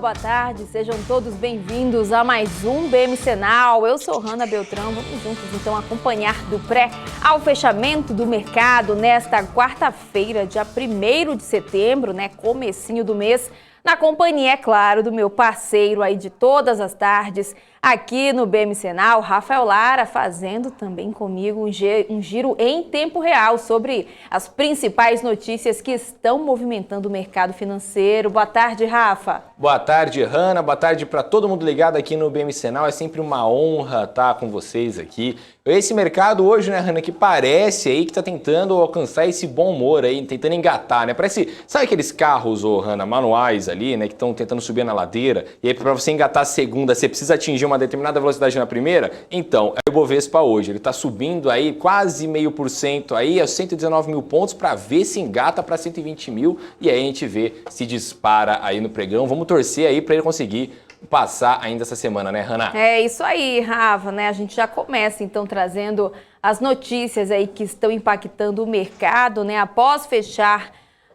boa tarde. Sejam todos bem-vindos a mais um BMC Now. Eu sou Hanna Beltrão. Vamos juntos, então, acompanhar do pré ao fechamento do mercado nesta quarta-feira, dia 1º de setembro, comecinho do mês, na companhia, é claro, do meu parceiro aí de todas as tardes, aqui no BMC Now, Rafael Lara, fazendo também comigo um giro em tempo real sobre as principais notícias que estão movimentando o mercado financeiro. Boa tarde, Rafa. Boa tarde, Hanna. Boa tarde para todo mundo ligado aqui no BMC Now. É sempre uma honra estar com vocês aqui. Esse mercado hoje, né, Hanna, que parece aí que está tentando alcançar esse bom humor aí, tentando engatar, né? Parece, sabe aqueles carros, Hanna, manuais ali, né, que estão tentando subir na ladeira, e aí para você engatar a segunda, você precisa atingir uma determinada velocidade na primeira? Então, é o Ibovespa hoje. Ele está subindo aí quase 0,5% aí, aos 119 mil pontos, para ver se engata para 120 mil, e aí a gente vê se dispara aí no pregão. Vamos torcer aí para ele conseguir passar ainda essa semana, né, Hanna? É isso aí, Rafa, né? A gente já começa, então, trazendo as notícias aí que estão impactando o mercado, né? Após fechar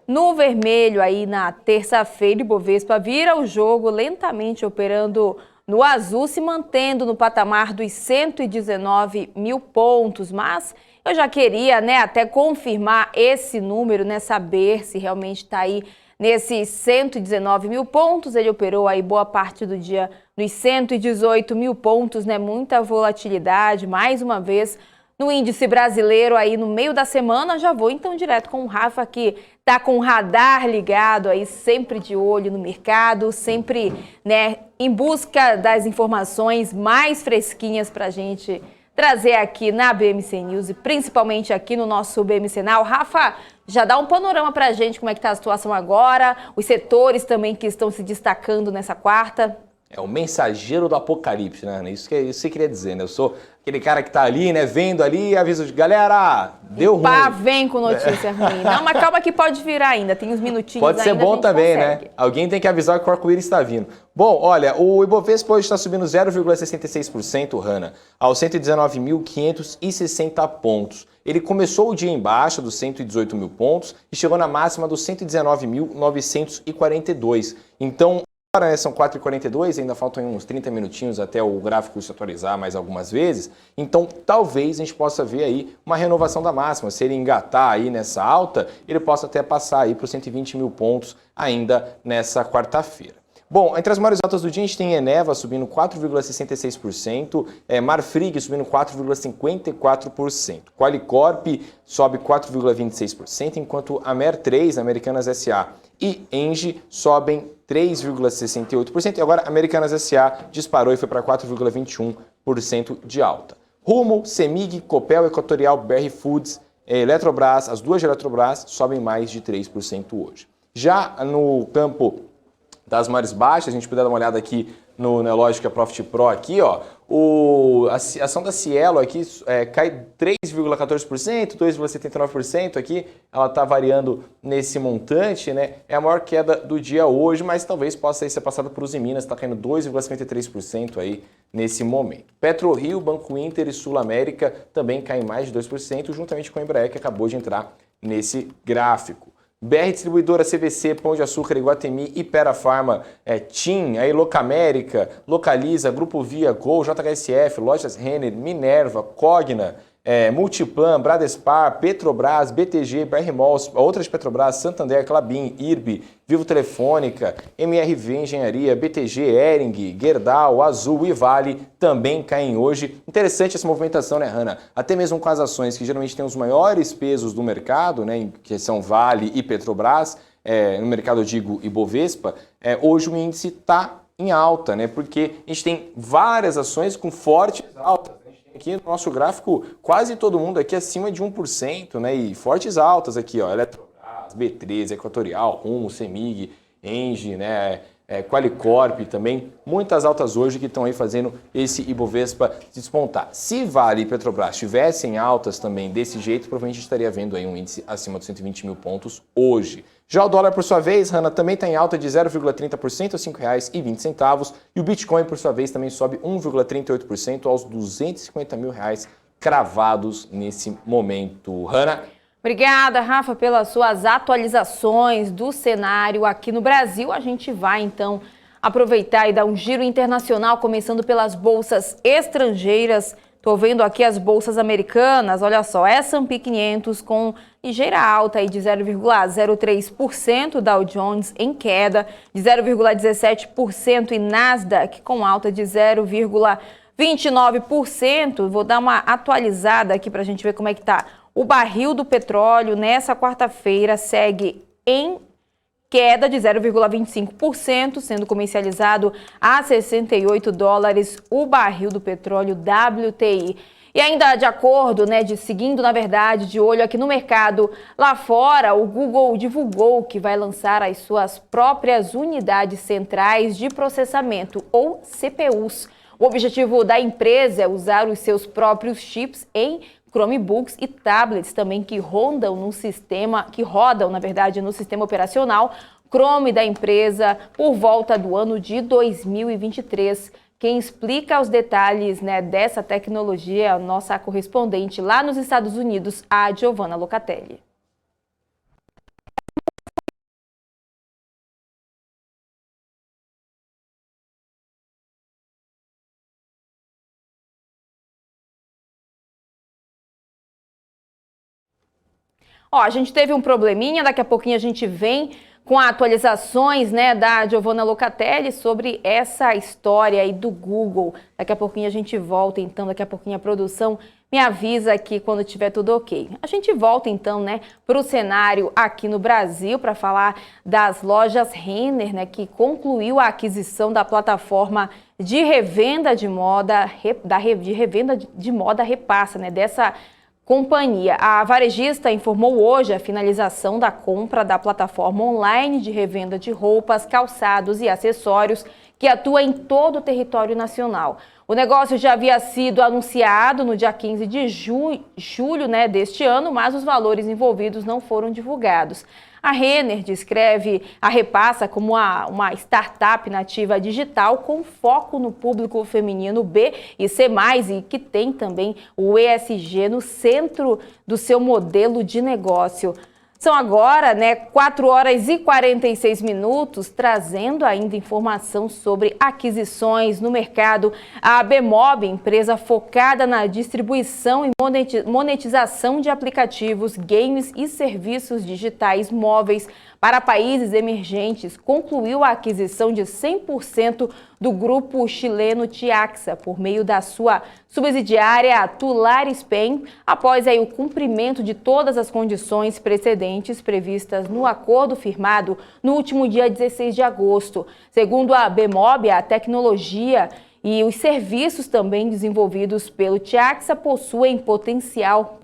no vermelho aí na terça-feira, o Ibovespa vira o jogo lentamente operando no azul, se mantendo no patamar dos 119 mil pontos, mas eu já queria, né, até confirmar esse número, né, saber se realmente está aí nesses 119 mil pontos. Ele operou aí boa parte do dia nos 118 mil pontos, né? Muita volatilidade, mais uma vez, no índice brasileiro aí no meio da semana. Já vou então direto com o Rafa, que tá com o radar ligado aí, sempre de olho no mercado, sempre, né, em busca das informações mais fresquinhas pra gente trazer aqui na BMC News e principalmente aqui no nosso BMC Now. Rafa, já dá um panorama pra gente como é que tá a situação agora, os setores também que estão se destacando nessa quarta. É o mensageiro do apocalipse, né? Isso que eu queria dizer, né? Eu sou aquele cara que tá ali, né? Vendo ali, aviso de galera, deu ruim. Pá, vem com notícia ruim. Não, mas calma que pode virar ainda, tem uns minutinhos pode ainda. Pode ser bom também, consegue, né? Alguém tem que avisar que o arco-íris está vindo. Bom, olha, o Ibovespa hoje está subindo 0,66%, Hanna, aos 119.560 pontos. Ele começou o dia em baixa dos 118 mil pontos e chegou na máxima dos 119.942. Então, agora, né, são 4h42, ainda faltam uns 30 minutinhos até o gráfico se atualizar mais algumas vezes. Então, talvez a gente possa ver aí uma renovação da máxima. Se ele engatar aí nessa alta, ele possa até passar aí para os 120 mil pontos ainda nessa quarta-feira. Bom, entre as maiores altas do dia a gente tem Eneva subindo 4,66%, Marfrig subindo 4,54%, Qualicorp sobe 4,26%, enquanto a Mer3, Americanas SA e Engie sobem 3,68%, e agora Americanas SA disparou e foi para 4,21% de alta. Rumo, Semig, Copel, Equatorial, BR Foods, Eletrobras, as duas de Eletrobras sobem mais de 3% hoje. Já no campo das maiores baixas, a gente puder dar uma olhada aqui na lógica Profit Pro aqui, ó, a ação da Cielo aqui cai 3,14%, 2,79% aqui, ela está variando nesse montante, né? É a maior queda do dia hoje, mas talvez possa ser passada por Usiminas, está caindo 2,53% aí nesse momento. PetroRio, Banco Inter e Sul América também caem mais de 2%, juntamente com a Embraer, que acabou de entrar nesse gráfico. BR Distribuidora, CVC, Pão de Açúcar, Iguatemi, Hypera Pharma, TIM, aí Locamérica, Localiza, Grupo Via, Gol, JHSF, Lojas Renner, Minerva, Cogna, Multiplan, Bradespar, Petrobras, BTG, BR Malls, outras Petrobras, Santander, Klabin, IRB, Vivo Telefônica, MRV Engenharia, BTG, Hering, Gerdau, Azul e Vale também caem hoje. Interessante essa movimentação, né, Hanna? Até mesmo com as ações que geralmente têm os maiores pesos do mercado, né, que são Vale e Petrobras, no mercado eu digo Ibovespa, hoje o índice está em alta, né, porque a gente tem várias ações com fortes altas. Aqui no nosso gráfico, quase todo mundo aqui acima de 1%, né? E fortes altas aqui, ó, Eletrobras, B3, Equatorial, Rumo, Semig, Engie, né? Qualicorp também, muitas altas hoje que estão aí fazendo esse Ibovespa despontar. Se Vale e Petrobras tivessem altas também desse jeito, provavelmente estaria vendo aí um índice acima dos 120 mil pontos hoje. Já o dólar, por sua vez, Hanna, também está em alta de 0,30% aos R$ 5,20, e o Bitcoin, por sua vez, também sobe 1,38% aos 250 mil reais cravados nesse momento. Hanna? Obrigada, Rafa, pelas suas atualizações do cenário aqui no Brasil. A gente vai, então, aproveitar e dar um giro internacional, começando pelas bolsas estrangeiras. Estou vendo aqui as bolsas americanas, olha só, S&P 500 com ligeira alta aí de 0,03%, Dow Jones em queda de 0,17% e Nasdaq com alta de 0,29%. Vou dar uma atualizada aqui para a gente ver como é que está. O barril do petróleo nessa quarta-feira segue em queda de 0,25%, sendo comercializado a $68 o barril do petróleo WTI. E ainda de acordo, seguindo na verdade, de olho aqui no mercado lá fora, o Google divulgou que vai lançar as suas próprias unidades centrais de processamento, ou CPUs. O objetivo da empresa é usar os seus próprios chips em Chromebooks e tablets também que rodam no sistema operacional Chrome da empresa por volta do ano de 2023. Quem explica os detalhes dessa tecnologia é a nossa correspondente lá nos Estados Unidos, a Giovanna Locatelli. A gente teve um probleminha, daqui a pouquinho a gente vem com atualizações da Giovanna Locatelli sobre essa história aí do Google. Daqui a pouquinho a gente volta, então, daqui a pouquinho a produção me avisa aqui quando tiver tudo ok. A gente volta, então, para o cenário aqui no Brasil para falar das lojas Renner, que concluiu a aquisição da plataforma de revenda de moda, Repassa, dessa companhia. A varejista informou hoje a finalização da compra da plataforma online de revenda de roupas, calçados e acessórios que atua em todo o território nacional. O negócio já havia sido anunciado no dia 15 de julho deste ano, mas os valores envolvidos não foram divulgados. A Renner descreve a Repassa como uma startup nativa digital com foco no público feminino B e C+, e que tem também o ESG no centro do seu modelo de negócio. São agora 4 horas e 46 minutos, trazendo ainda informação sobre aquisições no mercado. A Bemob, empresa focada na distribuição e monetização de aplicativos, games e serviços digitais móveis para países emergentes, concluiu a aquisição de 100% do grupo chileno Tiaxa por meio da sua subsidiária Tular Spain, após o cumprimento de todas as condições precedentes previstas no acordo firmado no último dia 16 de agosto. Segundo a Bemob, a tecnologia e os serviços também desenvolvidos pelo Tiaxa possuem potencial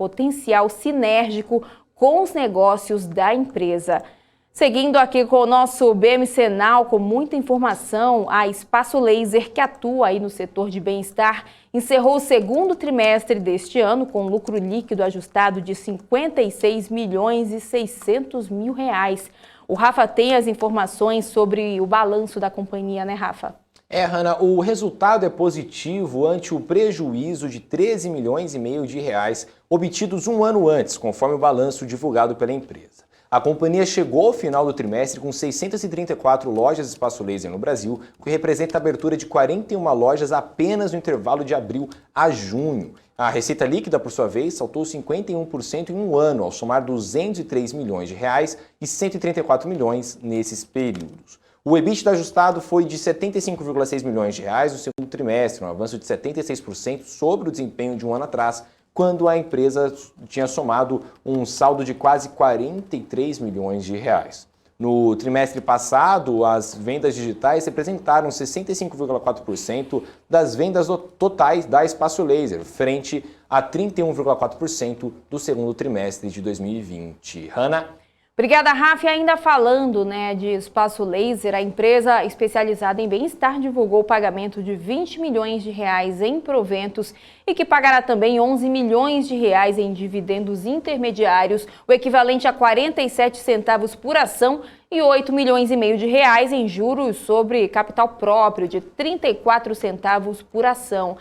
sinérgico com os negócios da empresa. Seguindo aqui com o nosso BMC Now, com muita informação, a Espaço Laser, que atua no setor de bem-estar, encerrou o segundo trimestre deste ano com lucro líquido ajustado de 56.600.000 reais. O Rafa tem as informações sobre o balanço da companhia, Rafa? Hanna, o resultado é positivo ante o prejuízo de 13,5 milhões de reais obtidos um ano antes, conforme o balanço divulgado pela empresa. A companhia chegou ao final do trimestre com 634 lojas Espaço Laser no Brasil, o que representa a abertura de 41 lojas apenas no intervalo de abril a junho. A receita líquida, por sua vez, saltou 51% em um ano, ao somar 203 milhões de reais e 134 milhões nesses períodos. O EBITDA ajustado foi de 75,6 milhões de reais no segundo trimestre, um avanço de 76% sobre o desempenho de um ano atrás, quando a empresa tinha somado um saldo de quase 43 milhões de reais. No trimestre passado, as vendas digitais representaram 65,4% das vendas totais da Espaço Laser, frente a 31,4% do segundo trimestre de 2020. Hanna? Obrigada, Rafa. E ainda falando de Espaço Laser, a empresa especializada em bem-estar divulgou o pagamento de 20 milhões de reais em proventos e que pagará também 11 milhões de reais em dividendos intermediários, o equivalente a 47 centavos por ação, e 8 milhões e meio de reais em juros sobre capital próprio de 34 centavos por ação.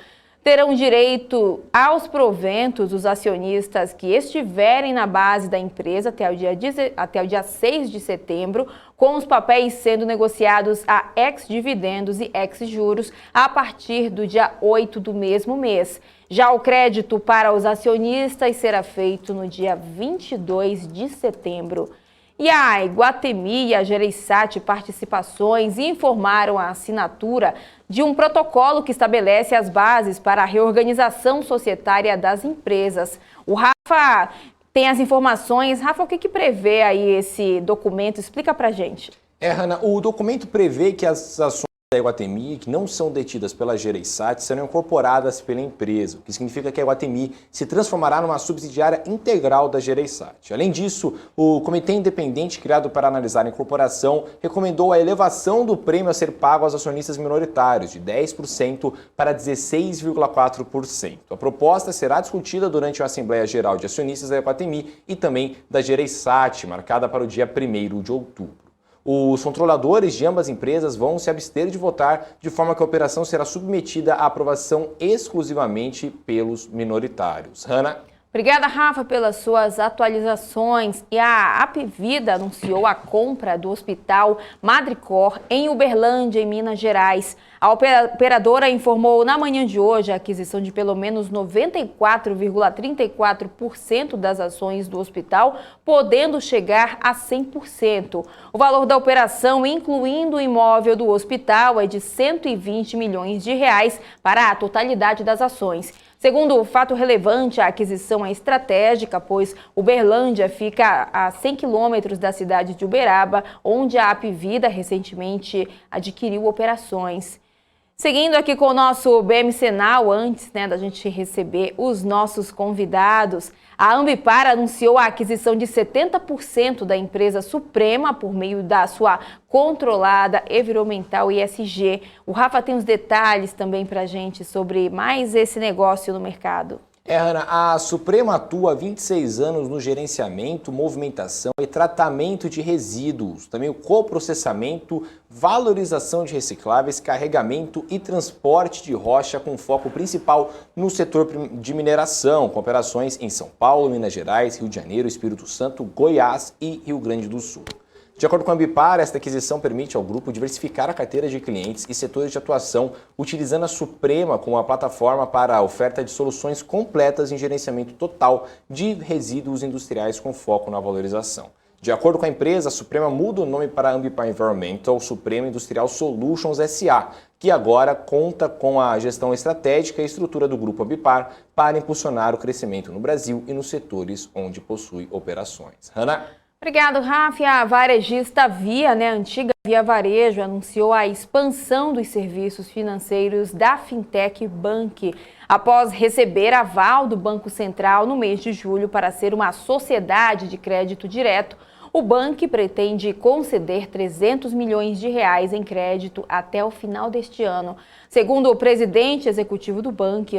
terão direito aos proventos os acionistas que estiverem na base da empresa até o dia 6 de setembro, com os papéis sendo negociados a ex-dividendos e ex-juros a partir do dia 8 do mesmo mês. Já o crédito para os acionistas será feito no dia 22 de setembro. E a Iguatemi e a Gereissati Participações informaram a assinatura de um protocolo que estabelece as bases para a reorganização societária das empresas. O Rafa tem as informações. Rafa, o que prevê aí esse documento? Explica pra gente. Hanna, o documento prevê que as ações da Iguatemi, que não são detidas pela Gereissati, serão incorporadas pela empresa, o que significa que a Iguatemi se transformará numa subsidiária integral da Gereissati. Além disso, o comitê independente criado para analisar a incorporação recomendou a elevação do prêmio a ser pago aos acionistas minoritários, de 10% para 16,4%. A proposta será discutida durante a Assembleia Geral de Acionistas da Iguatemi e também da Gereissati, marcada para o dia 1º de outubro. Os controladores de ambas empresas vão se abster de votar, de forma que a operação será submetida à aprovação exclusivamente pelos minoritários. Hanna? Obrigada, Rafa, pelas suas atualizações. E a Apvida anunciou a compra do Hospital Madricor em Uberlândia, em Minas Gerais. A operadora informou na manhã de hoje a aquisição de pelo menos 94,34% das ações do hospital, podendo chegar a 100%. O valor da operação, incluindo o imóvel do hospital, é de R$ 120 milhões para a totalidade das ações. Segundo o fato relevante, a aquisição é estratégica, pois Uberlândia fica a 100 quilômetros da cidade de Uberaba, onde a Apvida recentemente adquiriu operações. Seguindo aqui com o nosso BMC Now, antes da gente receber os nossos convidados, a Ambipar anunciou a aquisição de 70% da empresa Suprema por meio da sua controlada environmental ESG. O Rafa tem os detalhes também para a gente sobre mais esse negócio no mercado. Hanna, a Suprema atua há 26 anos no gerenciamento, movimentação e tratamento de resíduos, também o coprocessamento, valorização de recicláveis, carregamento e transporte de rocha, com foco principal no setor de mineração, com operações em São Paulo, Minas Gerais, Rio de Janeiro, Espírito Santo, Goiás e Rio Grande do Sul. De acordo com a Ambipar, esta aquisição permite ao grupo diversificar a carteira de clientes e setores de atuação, utilizando a Suprema como uma plataforma para a oferta de soluções completas em gerenciamento total de resíduos industriais com foco na valorização. De acordo com a empresa, a Suprema muda o nome para Ambipar Environmental Suprema Industrial Solutions SA, que agora conta com a gestão estratégica e estrutura do grupo Ambipar para impulsionar o crescimento no Brasil e nos setores onde possui operações. Hanna? Obrigado, Rafa. A varejista Via, a antiga Via Varejo, anunciou a expansão dos serviços financeiros da Fintech Bank, após receber aval do Banco Central no mês de julho para ser uma sociedade de crédito direto. O banco pretende conceder R$ 300 milhões em crédito até o final deste ano. Segundo o presidente executivo do banco,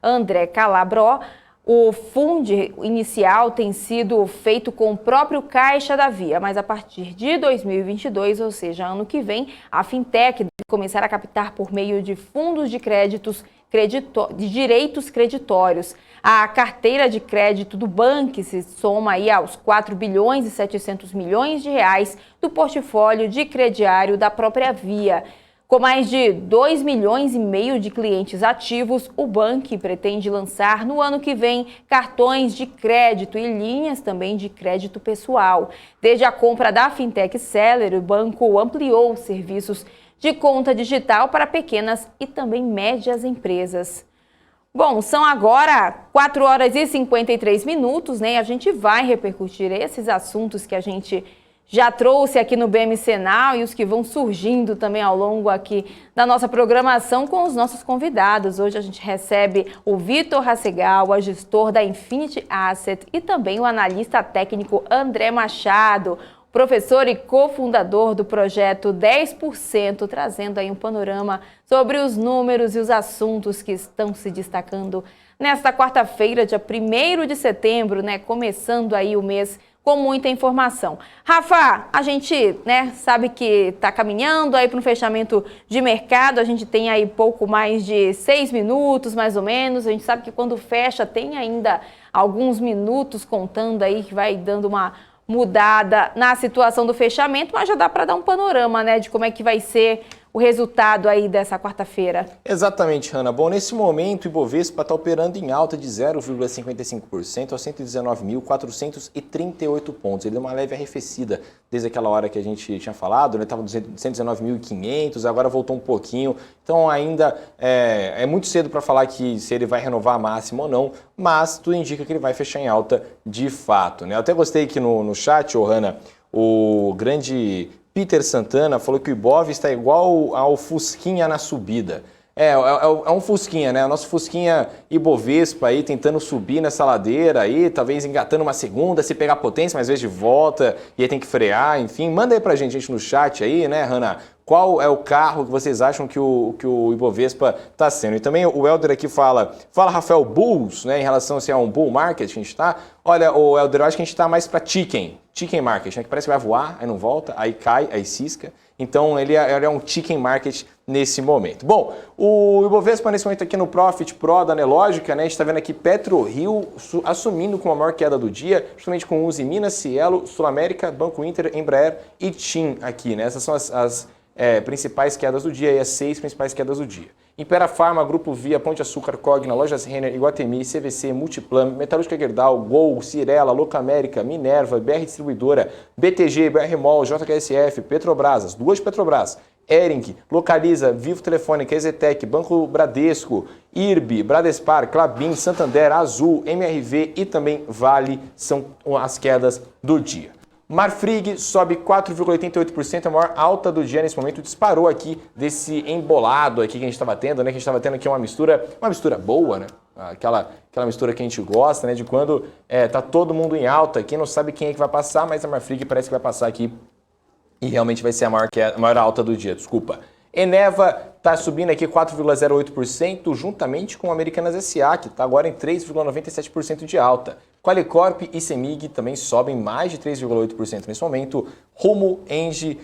André Calabró, o fundo inicial tem sido feito com o próprio caixa da Via, mas a partir de 2022, ou seja, ano que vem, a Fintech deve começar a captar por meio de fundos de de direitos creditórios. A carteira de crédito do banco se soma aí aos 4 bilhões e 700 milhões de reais do portfólio de crediário da própria Via. Com mais de 2,5 milhões de clientes ativos, o banco pretende lançar no ano que vem cartões de crédito e linhas também de crédito pessoal. Desde a compra da Fintech Seller, o banco ampliou os serviços de conta digital para pequenas e também médias empresas. Bom, são agora 4 horas e 53 minutos, e a gente vai repercutir esses assuntos que a gente já trouxe aqui no BMC Now e os que vão surgindo também ao longo aqui da nossa programação com os nossos convidados. Hoje a gente recebe o Vitor Hasegawa, gestor da Infinity Asset, e também o analista técnico André Machado, professor e cofundador do projeto 10%, trazendo aí um panorama sobre os números e os assuntos que estão se destacando nesta quarta-feira, dia 1º de setembro, começando aí o mês com muita informação. Rafa, a gente, né, sabe que está caminhando aí para um fechamento de mercado, a gente tem aí pouco mais de 6 minutos, mais ou menos, a gente sabe que quando fecha tem ainda alguns minutos contando aí que vai dando uma mudada na situação do fechamento, mas já dá para dar um panorama, né, de como é que vai ser o resultado aí dessa quarta-feira. Exatamente, Hanna. Bom, nesse momento o Ibovespa está operando em alta de 0,55% aos 119.438 pontos. Ele deu uma leve arrefecida desde aquela hora que a gente tinha falado, né? Estava 119.500, agora voltou um pouquinho. Então ainda é muito cedo para falar que se ele vai renovar a máxima ou não, mas tudo indica que ele vai fechar em alta de fato, né? Eu até gostei que no chat, Hanna, o grande Peter Santana falou que o Ibov está igual ao Fusquinha na subida. É um Fusquinha, né? O nosso Fusquinha Ibovespa aí tentando subir nessa ladeira aí, talvez engatando uma segunda, se pegar potência, mas às vezes de volta e aí tem que frear, enfim. Manda aí pra gente no chat aí, né, Hanna? Qual é o carro que vocês acham que o Ibovespa está sendo? E também o Helder aqui fala Rafael, Bulls, né, em relação se é um bull market a gente está. Olha, o Helder, eu acho que a gente está mais para chicken market, né, que parece que vai voar, aí não volta, aí cai, aí cisca. Então ele é um chicken market nesse momento. Bom, o Ibovespa nesse momento aqui no Profit Pro da Nelogica, né, a gente está vendo aqui PetroRio assumindo com a maior queda do dia, justamente com Uzi Minas, Cielo, Sul América, Banco Inter, Embraer e TIM aqui, né? Essas são as principais quedas do dia e as 6 principais quedas do dia. Impera Pharma, Grupo Via, Pão de Açúcar, Cogna, Lojas Renner, Iguatemi, CVC, Multiplan, Metalúrgica Gerdau, Gol, Cirela, Locamérica, Minerva, BR Distribuidora, BTG, BR Mall, JHSF, Petrobras, as duas Petrobras, Hering, Localiza, Vivo Telefônica, Ezetec, Banco Bradesco, IRB, Bradespar, Klabin, Santander, Azul, MRV e também Vale são as quedas do dia. Marfrig sobe 4,88%, a maior alta do dia nesse momento, disparou aqui desse embolado aqui que a gente estava tendo, né? Que a gente estava tendo aqui uma mistura boa, né? Aquela mistura que a gente gosta, né? De quando tá todo mundo em alta, aqui não sabe quem é que vai passar, mas a Marfrig parece que vai passar aqui e realmente vai ser a maior alta do dia, desculpa. Eneva está subindo aqui 4,08%, juntamente com Americanas S.A., que está agora em 3,97% de alta. Qualicorp e Semig também sobem mais de 3,8% nesse momento. Rumo, Engie,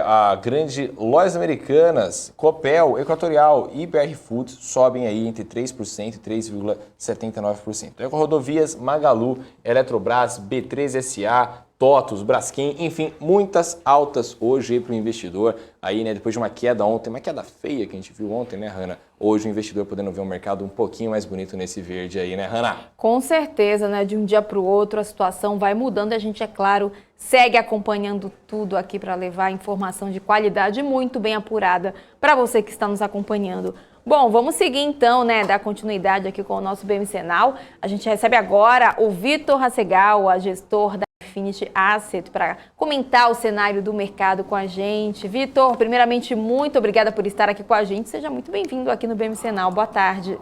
a grande Lojas Americanas, Copel, Equatorial e BR Foods sobem aí entre 3% e 3,79%. Eco-Rodovias, Magalu, Eletrobras, B3SA, TOTUS, Braskem, enfim, muitas altas hoje aí para o investidor, aí, né, depois de uma queda ontem, uma queda feia que a gente viu ontem, né, Hanna? Hoje o investidor podendo ver um mercado um pouquinho mais bonito nesse verde aí, né, Hanna? Com certeza, né, de um dia para o outro a situação vai mudando e a gente, é claro, segue acompanhando tudo aqui para levar informação de qualidade muito bem apurada para você que está nos acompanhando. Bom, vamos seguir então, né, dar continuidade aqui com o nosso BMCenal. A gente recebe agora o Vitor Hasegal, a gestor da Infinity Asset, para comentar o cenário do mercado com a gente. Vitor, primeiramente, muito obrigada por estar aqui com a gente. Seja muito bem-vindo aqui no BMCenal. Boa tarde.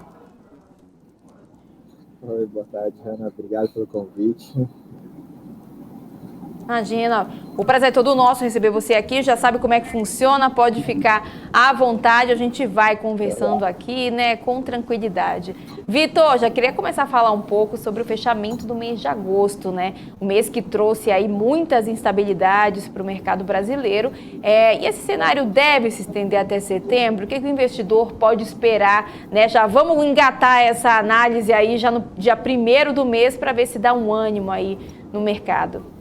Oi, boa tarde, Hanna. Obrigado pelo convite. Imagina, o prazer é todo nosso receber você aqui, já sabe como é que funciona, pode ficar à vontade, a gente vai conversando aqui, né, com tranquilidade. Vitor, já queria começar a falar um pouco sobre o fechamento do mês de agosto, né, o mês que trouxe aí muitas instabilidades para o mercado brasileiro, e esse cenário deve se estender até setembro. O que o investidor pode esperar, né? Já vamos engatar essa análise aí já no dia 1º do mês para ver se dá um ânimo aí no mercado.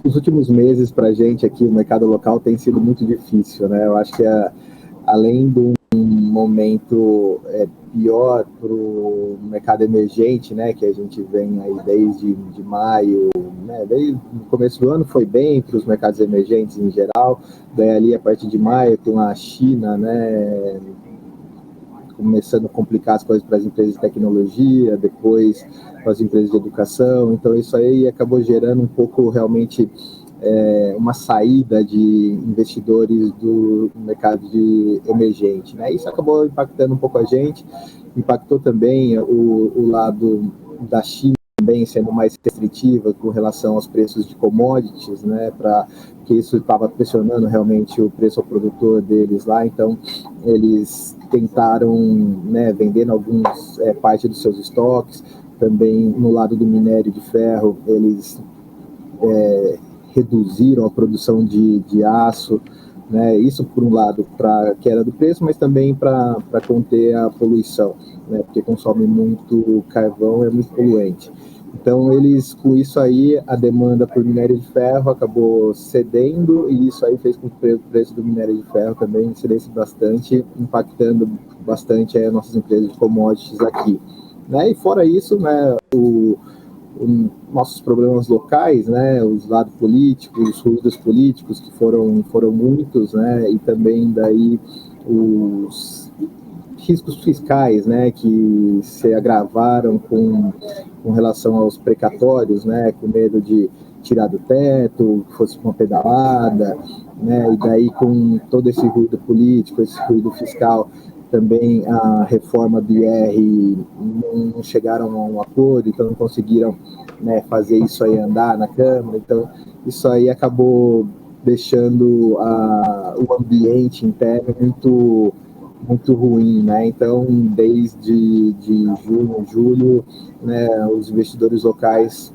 Os últimos meses para a gente aqui, o mercado local tem sido muito difícil, né? Eu acho que além de um momento pior para o mercado emergente, né? Que a gente vem aí desde de maio, né? Desde o começo do ano foi bem para os mercados emergentes em geral, daí ali a partir de maio com a China, né? Começando a complicar as coisas para as empresas de tecnologia, depois para as empresas de educação, então isso aí acabou gerando um pouco realmente uma saída de investidores do mercado de emergente, né? Isso acabou impactando um pouco a gente, impactou também o lado da China também sendo mais restritiva com relação aos preços de commodities, né? Que isso estava pressionando realmente o preço ao produtor deles lá, então eles tentaram, né, vendendo parte dos seus estoques. Também no lado do minério de ferro, eles reduziram a produção de aço, né? Isso por um lado para queda do preço, mas também para conter a poluição, né? Porque consome muito carvão, é muito poluente. Então eles, com isso aí, a demanda por minério de ferro acabou cedendo, e isso aí fez com que o preço do minério de ferro também cedesse bastante, impactando bastante as nossas empresas de commodities aqui, né? E fora isso, né, nossos problemas locais, né, os lados políticos, os ruídos políticos que foram muitos, né, e também daí os riscos fiscais, né, que se agravaram com relação aos precatórios, né, com medo de tirar do teto, que fosse uma pedalada, né, e daí com todo esse ruído político, esse ruído fiscal, também a reforma do IR não chegaram a um acordo, então não conseguiram, né, fazer isso aí andar na Câmara, então isso aí acabou deixando o ambiente interno muito ruim, né? Então, desde junho, julho, né, os investidores locais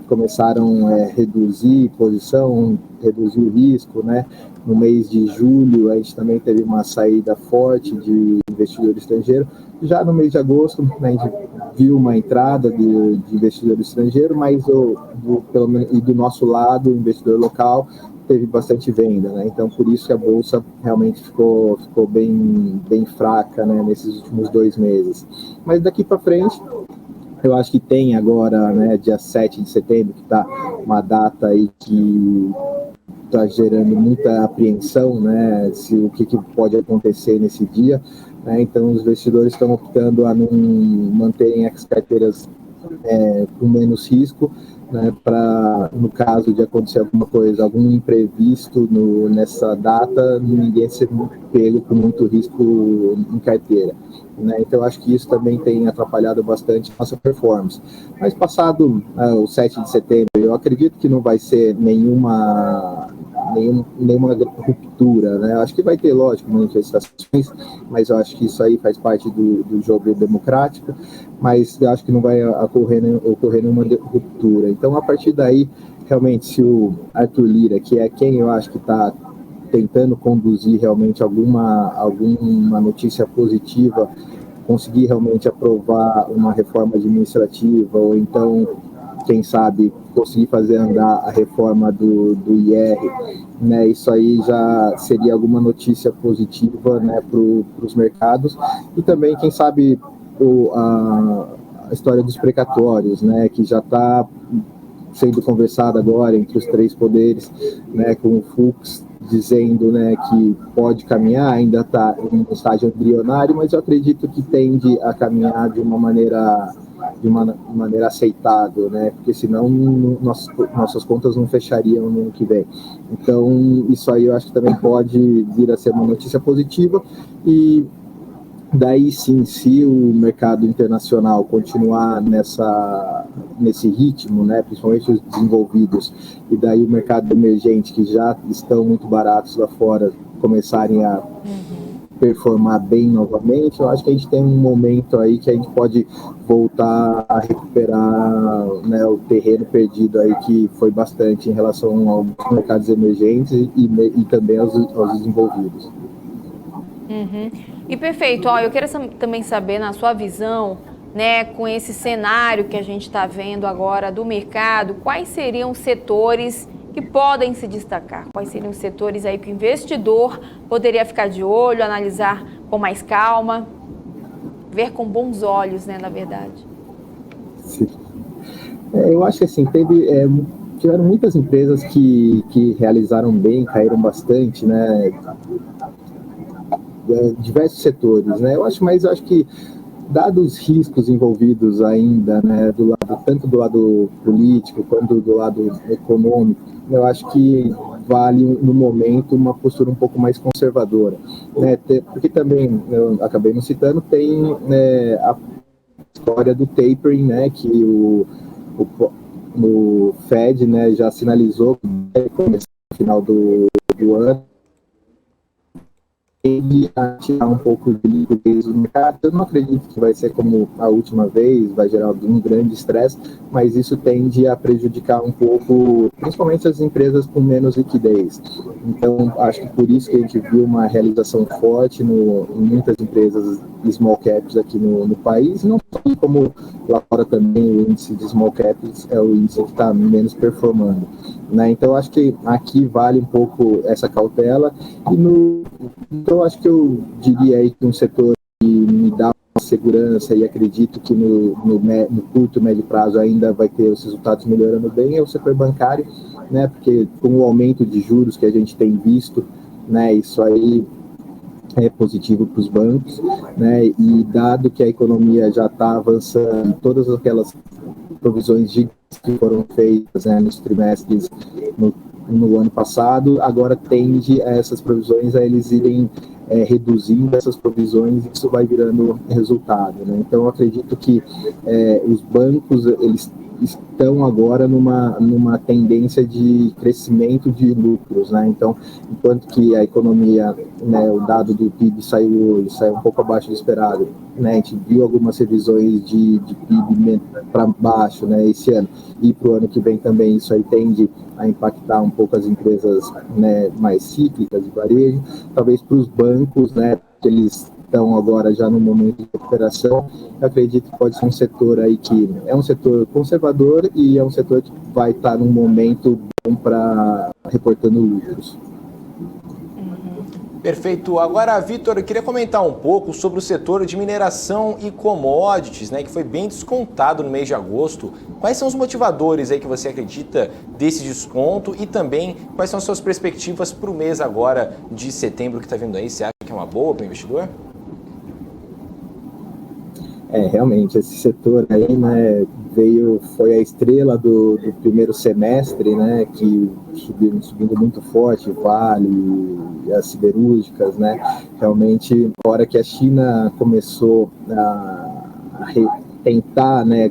começaram a reduzir posição, reduzir o risco, né? No mês de julho, a gente também teve uma saída forte de investidor estrangeiro. Já no mês de agosto, né, a gente viu uma entrada de investidor estrangeiro, mas pelo menos, e do nosso lado, o investidor local teve bastante venda, né? Então, por isso que a Bolsa realmente ficou bem fraca, né, nesses últimos 2 meses. Mas daqui para frente, eu acho que tem agora, né, dia 7 de setembro, que está uma data aí que está gerando muita apreensão, né, o que pode acontecer nesse dia, né? Então os investidores estão optando a não manterem as carteiras com menos risco, né, para, no caso de acontecer alguma coisa, algum imprevisto nessa data, ninguém ser pego com muito risco em carteira, né? Então acho que isso também tem atrapalhado bastante a nossa performance. Mas passado o 7 de setembro, eu acredito que não vai ser nenhuma ruptura, né? Eu acho que vai ter, lógico, manifestações, mas eu acho que isso aí faz parte do jogo democrático, mas eu acho que não vai ocorrer nenhuma ruptura. Então, a partir daí, realmente, se o Arthur Lira, que é quem eu acho que está tentando conduzir realmente alguma notícia positiva, conseguir realmente aprovar uma reforma administrativa, ou então, quem sabe, conseguir fazer andar a reforma do IR, né, isso aí já seria alguma notícia positiva, né, para os mercados. E também, quem sabe, a história dos precatórios, né, que já está sendo conversada agora entre os 3 poderes, né, com o Fux dizendo, né, que pode caminhar, ainda está em estágio embrionário, mas eu acredito que tende a caminhar de uma maneira aceitável, né, porque senão nossas contas não fechariam no ano que vem. Então, isso aí eu acho que também pode vir a ser uma notícia positiva. E daí sim, se o mercado internacional continuar nesse ritmo, né, principalmente os desenvolvidos, e daí o mercado emergente, que já estão muito baratos lá fora, começarem a performar bem novamente, eu acho que a gente tem um momento aí que a gente pode voltar a recuperar, né, o terreno perdido aí, que foi bastante em relação aos mercados emergentes e também aos desenvolvidos. E perfeito, eu queria também saber, na sua visão, né, com esse cenário que a gente está vendo agora do mercado, quais seriam os setores que podem se destacar? Quais seriam os setores aí que o investidor poderia ficar de olho, analisar com mais calma, ver com bons olhos, né, na verdade? Sim. Eu acho que assim, tiveram muitas empresas que realizaram bem, caíram bastante, né? Diversos setores, né? Eu acho que, dados os riscos envolvidos ainda, né, tanto do lado político quanto do lado econômico, eu acho que vale no momento uma postura um pouco mais conservadora, né? Porque também, eu acabei não citando, tem, né, a história do tapering, né, que o Fed, né, já sinalizou que vai começar no final do ano, tende a tirar um pouco de liquidez do mercado. Eu não acredito que vai ser como a última vez, vai gerar um grande estresse, mas isso tende a prejudicar um pouco, principalmente as empresas com menos liquidez. Então, acho que por isso que a gente viu uma realização forte em muitas empresas small caps aqui no país, não só como lá fora também o índice de small caps é o índice que está menos performando, né? Então, acho que aqui vale um pouco essa cautela então, acho que eu diria aí que um setor que me dá uma segurança e acredito que no curto e médio prazo ainda vai ter os resultados melhorando bem é o setor bancário, né? Porque com o aumento de juros que a gente tem visto, né, isso aí é positivo para os bancos, né? E dado que a economia já está avançando, todas aquelas provisões que foram feitas, né, nos trimestres no ano passado, agora tende a essas provisões a eles irem reduzindo essas provisões e isso vai virando resultado, né? Então, eu acredito que os bancos, eles estão agora numa tendência de crescimento de lucros, né? Então, enquanto que a economia, né, o dado do PIB saiu um pouco abaixo do esperado, né? A gente viu algumas revisões de PIB para baixo, né, esse ano, e para o ano que vem também isso aí tende a impactar um pouco as empresas, né, mais cíclicas de varejo, talvez para os bancos, né, que eles estão agora já no momento de recuperação, eu acredito que pode ser um setor aí que é um setor conservador e é um setor que vai estar num momento bom para reportando lucros. Perfeito. Agora, Vitor, eu queria comentar um pouco sobre o setor de mineração e commodities, né, que foi bem descontado no mês de agosto. Quais são os motivadores aí que você acredita desse desconto e também quais são as suas perspectivas para o mês agora de setembro que está vindo aí? Você acha que é uma boa para o investidor? Realmente, esse setor aí, né, foi a estrela do primeiro semestre, né, que subindo muito forte, Vale, as siderúrgicas, né, realmente, na hora que a China começou a tentar, né,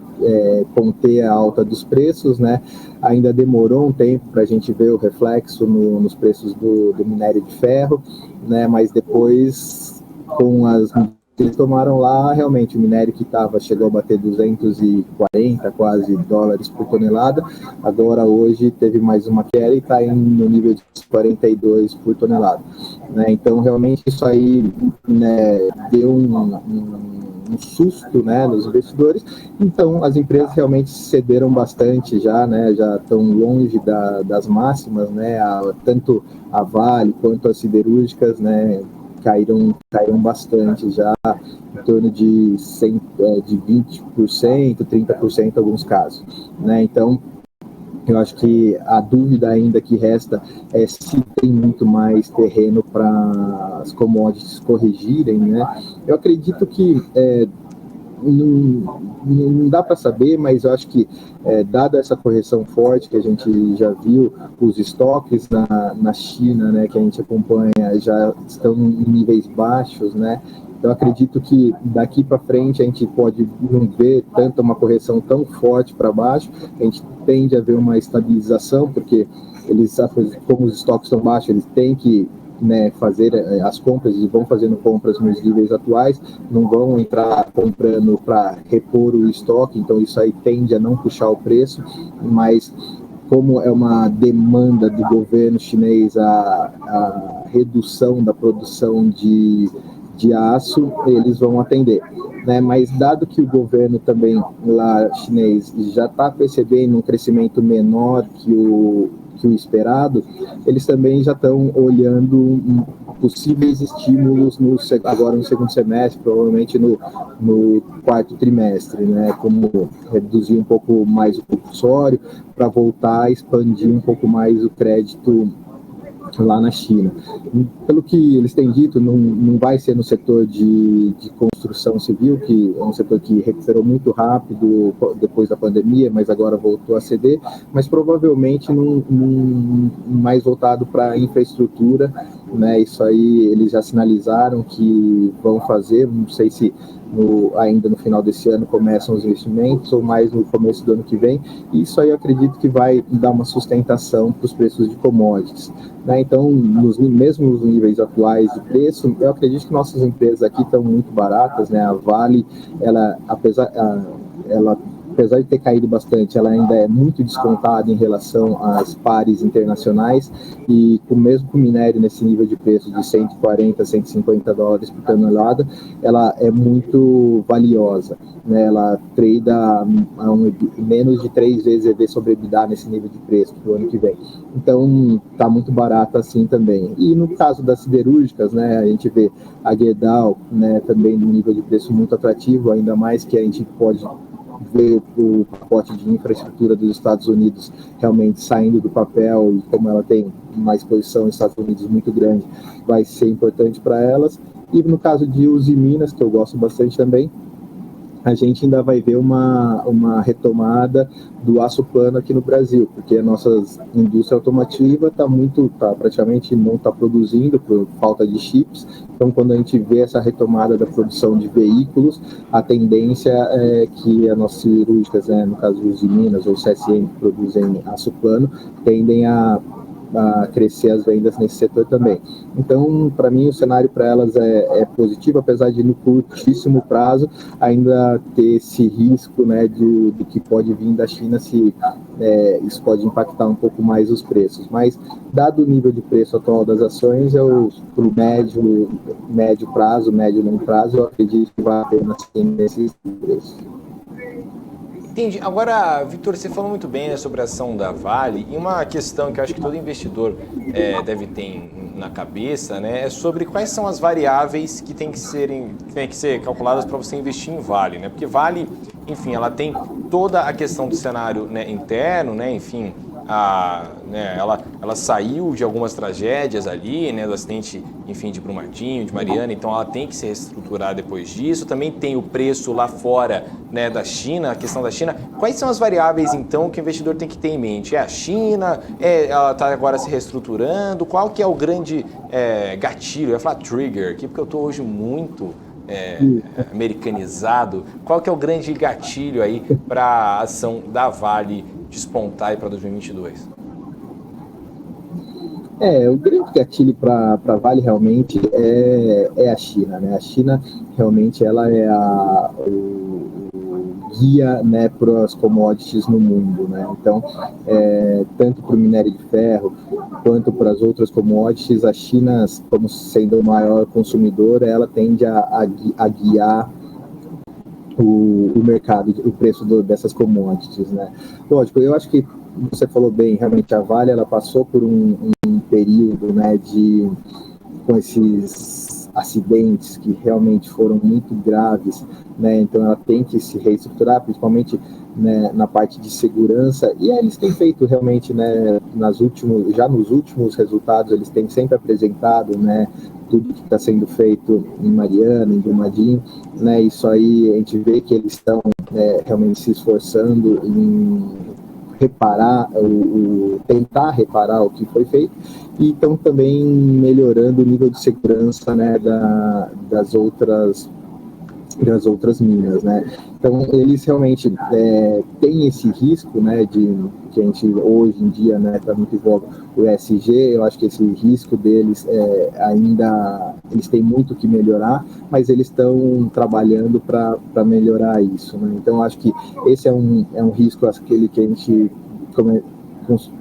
conter a alta dos preços, né, ainda demorou um tempo para a gente ver o reflexo nos preços do minério de ferro, né, mas depois, com as eles tomaram lá, realmente, o minério que chegou a bater 240 quase dólares por tonelada, agora hoje teve mais uma queda e está no nível de 42 por tonelada, né? Então, realmente, isso aí, né, deu um susto, né, nos investidores. Então, as empresas realmente cederam bastante já, né, já estão longe das máximas, né, tanto a Vale quanto as siderúrgicas, né, caíram bastante já, em torno de 20%, 30% em alguns casos, né? Então, eu acho que a dúvida ainda que resta é se tem muito mais terreno para as commodities corrigirem, né? Eu acredito que não dá para saber, mas eu acho que, dada essa correção forte que a gente já viu, os estoques na China, né, que a gente acompanha, já estão em níveis baixos, né? Então, acredito que daqui para frente a gente pode não ver tanto uma correção tão forte para baixo, a gente tende a ver uma estabilização, porque como os estoques estão baixos, eles têm que, né, fazer as compras e vão fazendo compras nos níveis atuais, não vão entrar comprando para repor o estoque, então isso aí tende a não puxar o preço, mas como é uma demanda do governo chinês a redução da produção de aço, eles vão atender, né? Mas dado que o governo também lá chinês já está percebendo um crescimento menor que o esperado, eles também já estão olhando possíveis estímulos agora no segundo semestre, provavelmente no quarto trimestre, né? Como reduzir um pouco mais o compulsório para voltar a expandir um pouco mais o crédito lá na China. Pelo que eles têm dito, não vai ser no setor de construção civil, que é um setor que recuperou muito rápido depois da pandemia, mas agora voltou a ceder, mas provavelmente mais voltado para a infraestrutura, né? Isso aí eles já sinalizaram que vão fazer, não sei se ainda no final desse ano começam os investimentos ou mais no começo do ano que vem. Isso aí eu acredito que vai dar uma sustentação para os preços de commodities, né? Então, mesmo nos níveis atuais de preço, eu acredito que nossas empresas aqui estão muito baratas, né? A Vale, apesar de ter caído bastante, ela ainda é muito descontada em relação às pares internacionais, e mesmo com o minério nesse nível de preço de 140, 150 dólares por tonelada, ela é muito valiosa, né? Ela trada menos de 3 vezes EV sobre EBITDA nesse nível de preço para o ano que vem. Então, está muito barata assim também. E no caso das siderúrgicas, né, a gente vê a Gerdau, né, também no nível de preço muito atrativo, ainda mais que a gente pode ver o pacote de infraestrutura dos Estados Unidos realmente saindo do papel, e como ela tem uma exposição nos Estados Unidos muito grande, vai ser importante para elas. E no caso de Usiminas, que eu gosto bastante também, a gente ainda vai ver uma retomada do aço plano aqui no Brasil, porque a nossa indústria automotiva praticamente não está produzindo por falta de chips. Então, quando a gente vê essa retomada da produção de veículos, a tendência é que as nossas cirúrgicas, né, no caso os Minas ou o CSN, que produzem aço plano, tendem a crescer as vendas nesse setor também. Então, para mim, o cenário para elas é positivo, apesar de no curtíssimo prazo ainda ter esse risco, né, do que pode vir da China, se isso pode impactar um pouco mais os preços. Mas, dado o nível de preço atual das ações, para o médio prazo, médio e longo prazo, eu acredito que vai apenas nesses preços. Entendi. Agora, Victor, você falou muito bem, né, sobre a ação da Vale, e uma questão que eu acho que todo investidor deve ter na cabeça, né, é sobre quais são as variáveis que tem que ser calculadas para você investir em Vale, né? Porque Vale, enfim, ela tem toda a questão do cenário, né, interno, né, enfim, ela saiu de algumas tragédias ali, né, do acidente, enfim, de Brumadinho, de Mariana, então ela tem que se reestruturar depois disso. Também tem o preço lá fora, né, da China, a questão da China. Quais são as variáveis, então, que o investidor tem que ter em mente? É a China? Ela está agora se reestruturando? Qual que é o grande gatilho? Eu ia falar trigger aqui, porque eu estou hoje muito americanizado. Qual que é o grande gatilho aí para a ação da Vale despontar aí para 2022? O grande gatilho para a Vale realmente é a China, né? A China realmente ela é o guia, né, para as commodities no mundo, né? Então, tanto para o minério de ferro quanto para as outras commodities, a China, como sendo o maior consumidor, ela tende a guiar o mercado, o preço dessas commodities, né? Lógico, eu acho que você falou bem, realmente a Vale ela passou por um período, né, com esses acidentes que realmente foram muito graves, né? Então ela tem que se reestruturar, principalmente, né, na parte de segurança, e aí eles têm feito realmente, né, nos últimos resultados eles têm sempre apresentado, né, tudo que está sendo feito em Mariana, em Brumadinho, né? Isso aí a gente vê que eles estão realmente se esforçando em tentar reparar o que foi feito, e estão também melhorando o nível de segurança, né, das outras minas, né? Então eles realmente têm esse risco, né, que a gente hoje em dia, né, está muito em voga o ESG. Eu acho que esse risco deles ainda eles têm muito que melhorar, mas eles estão trabalhando para melhorar isso, né? Então eu acho que esse é um risco, aquele que a gente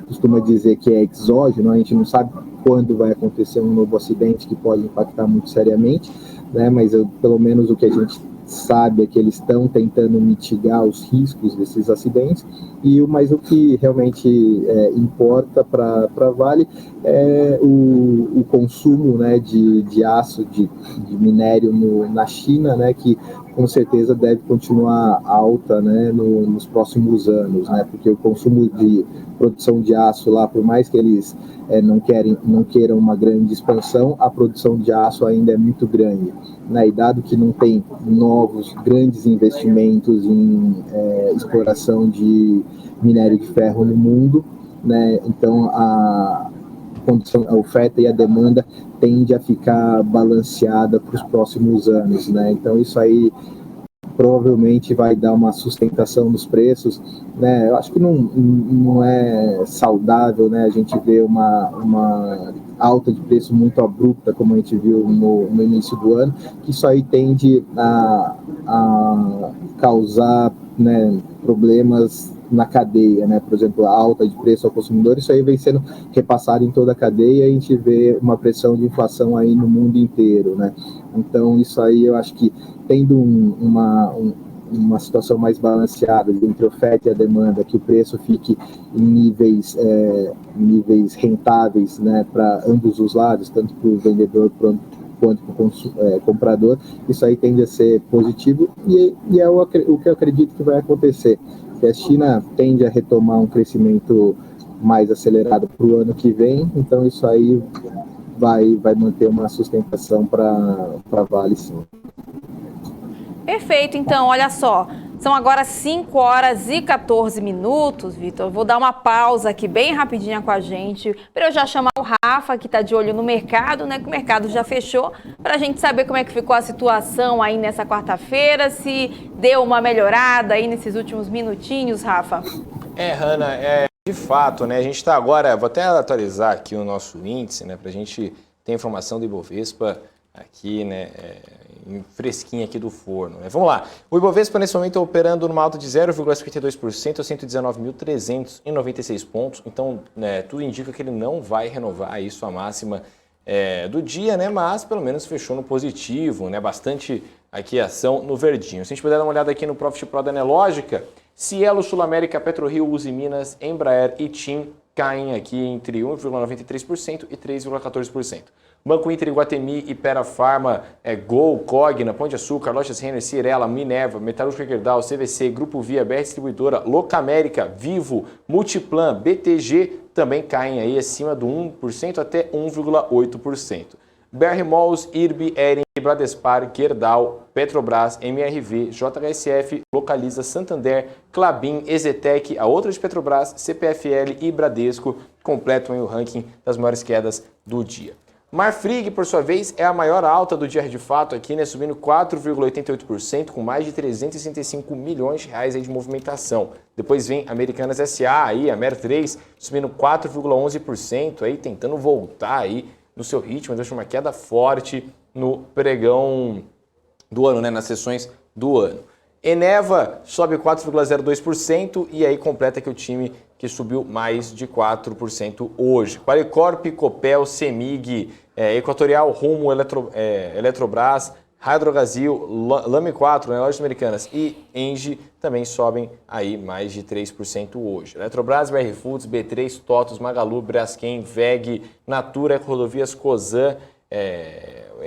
costuma dizer que é exógeno. A gente não sabe quando vai acontecer um novo acidente que pode impactar muito seriamente, né? Mas pelo menos o que a gente sabe é que eles estão tentando mitigar os riscos desses acidentes, mas o que realmente importa para a Vale é o consumo, né, de aço, de minério na China, né, que com certeza deve continuar alta, né, nos próximos anos, né, porque o consumo de produção de aço lá, por mais que eles não queiram uma grande expansão, a produção de aço ainda é muito grande, né, e dado que não tem novos grandes investimentos em exploração de minério de ferro no mundo, né, então condição, a oferta e a demanda tende a ficar balanceada para os próximos anos, né? Então isso aí provavelmente vai dar uma sustentação nos preços, né? Eu acho que não é saudável, né, a gente ver uma alta de preço muito abrupta, como a gente viu no início do ano, que isso aí tende a causar, né, problemas na cadeia, né? Por exemplo, a alta de preço ao consumidor, isso aí vem sendo repassado em toda a cadeia e a gente vê uma pressão de inflação aí no mundo inteiro, né? Então, isso aí eu acho que tendo uma situação mais balanceada entre oferta e a demanda, que o preço fique em níveis rentáveis, né, para ambos os lados, tanto para o vendedor quanto para o comprador, isso aí tende a ser positivo e é o que eu acredito que vai acontecer, que a China tende a retomar um crescimento mais acelerado para o ano que vem, então isso aí vai manter uma sustentação para Vale, sim. Perfeito, então, olha só, são agora 5 horas e 14 minutos, Vitor. Vou dar uma pausa aqui bem rapidinha com a gente, para eu já chamar o Rafa, que está de olho no mercado, né, que o mercado já fechou, para a gente saber como é que ficou a situação aí nessa quarta-feira, se deu uma melhorada aí nesses últimos minutinhos, Rafa. Hanna, de fato, né, a gente está agora, vou até atualizar aqui o nosso índice, né, para a gente ter informação do Ibovespa aqui, né, fresquinha aqui do forno, né? Vamos lá. O Ibovespa nesse momento está operando numa alta de 0,52% a 119.396 pontos. Então, né, tudo indica que ele não vai renovar aí sua máxima do dia, né? Mas pelo menos fechou no positivo, né? Bastante aqui ação no verdinho. Se a gente puder dar uma olhada aqui no Profit Pro da Nelogica, Cielo, Sul América, PetroRio, Uzi Minas, Embraer e TIM caem aqui entre 1,93% e 3,14%. Banco Inter, Iguatemi, Hypera Pharma, Gol, Cogna, Pão de Açúcar, Lojas Renner, Cirela, Minerva, Metalúrgica Gerdau, CVC, Grupo Via, BR Distribuidora, Locamérica, Vivo, Multiplan, BTG também caem aí acima do 1% até 1,8%. BR Malls, IRB, Ering, Bradespar, Gerdau, Petrobras, MRV, JHSF, Localiza, Santander, Klabin, Ezetec, a outra de Petrobras, CPFL e Bradesco completam aí o ranking das maiores quedas do dia. Marfrig, por sua vez, é a maior alta do dia de fato aqui, né, subindo 4,88%, com mais de 365 milhões de reais aí de movimentação. Depois vem Americanas SA, aí, a MER3, subindo 4,11%, aí, tentando voltar aí no seu ritmo, deixa uma queda forte no pregão do ano, né, nas sessões do ano. Eneva sobe 4,02% e aí completa aqui o time que subiu mais de 4% hoje. Qualicorp, Copel, Semig, Equatorial, Rumo, Eletrobras, Hydrogazil, Lame 4, né, Lojas Americanas e Engie também sobem aí mais de 3% hoje. Eletrobras, BR Foods, B3, TOTUS, Magalu, Braskem, VEG, Natura, Rodovias, Cosan,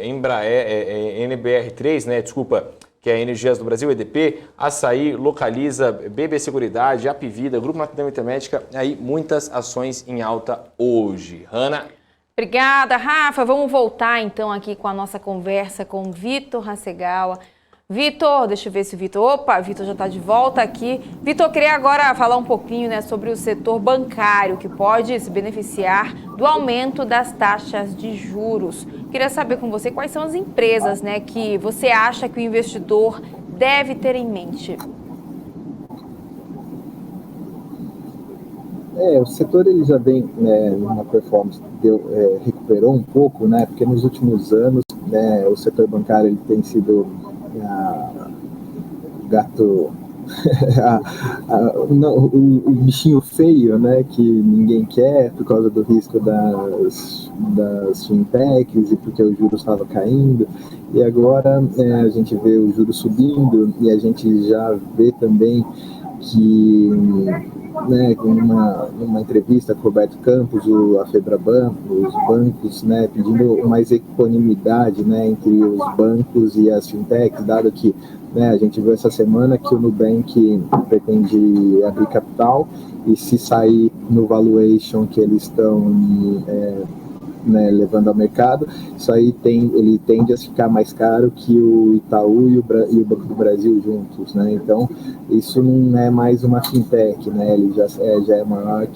Embraer, NBR3, né, desculpa, que é Energias do Brasil, EDP, Açaí, Localiza, BB Seguridade, Apivida, Grupo Matidão Intermédica, aí muitas ações em alta hoje. Hanna? Obrigada, Rafa. Vamos voltar então aqui com a nossa conversa com Vitor Hasegawa. Vitor, deixa eu ver se o Vitor... Opa, Vitor já está de volta aqui. Vitor, queria agora falar um pouquinho, né, sobre o setor bancário, que pode se beneficiar do aumento das taxas de juros. Queria saber com você quais são as empresas, né, que você acha que o investidor deve ter em mente. O setor ele já vem numa performance que recuperou um pouco, né, porque nos últimos anos o setor bancário ele tem sido gato, o bichinho feio, né, que ninguém quer por causa do risco das fintechs e porque o juros estava caindo, e agora a gente vê o juros subindo e a gente já vê também que, né, numa entrevista com o Roberto Campos, a Febraban, os bancos, né, pedindo mais equanimidade, né, entre os bancos e as fintechs, dado que, né, a gente viu essa semana que o Nubank pretende abrir capital e se sair no valuation que eles estão né, levando ao mercado, isso aí ele tende a ficar mais caro que o Itaú e o Banco do Brasil juntos, né? Então, isso não é mais uma fintech, né? Ele já é maior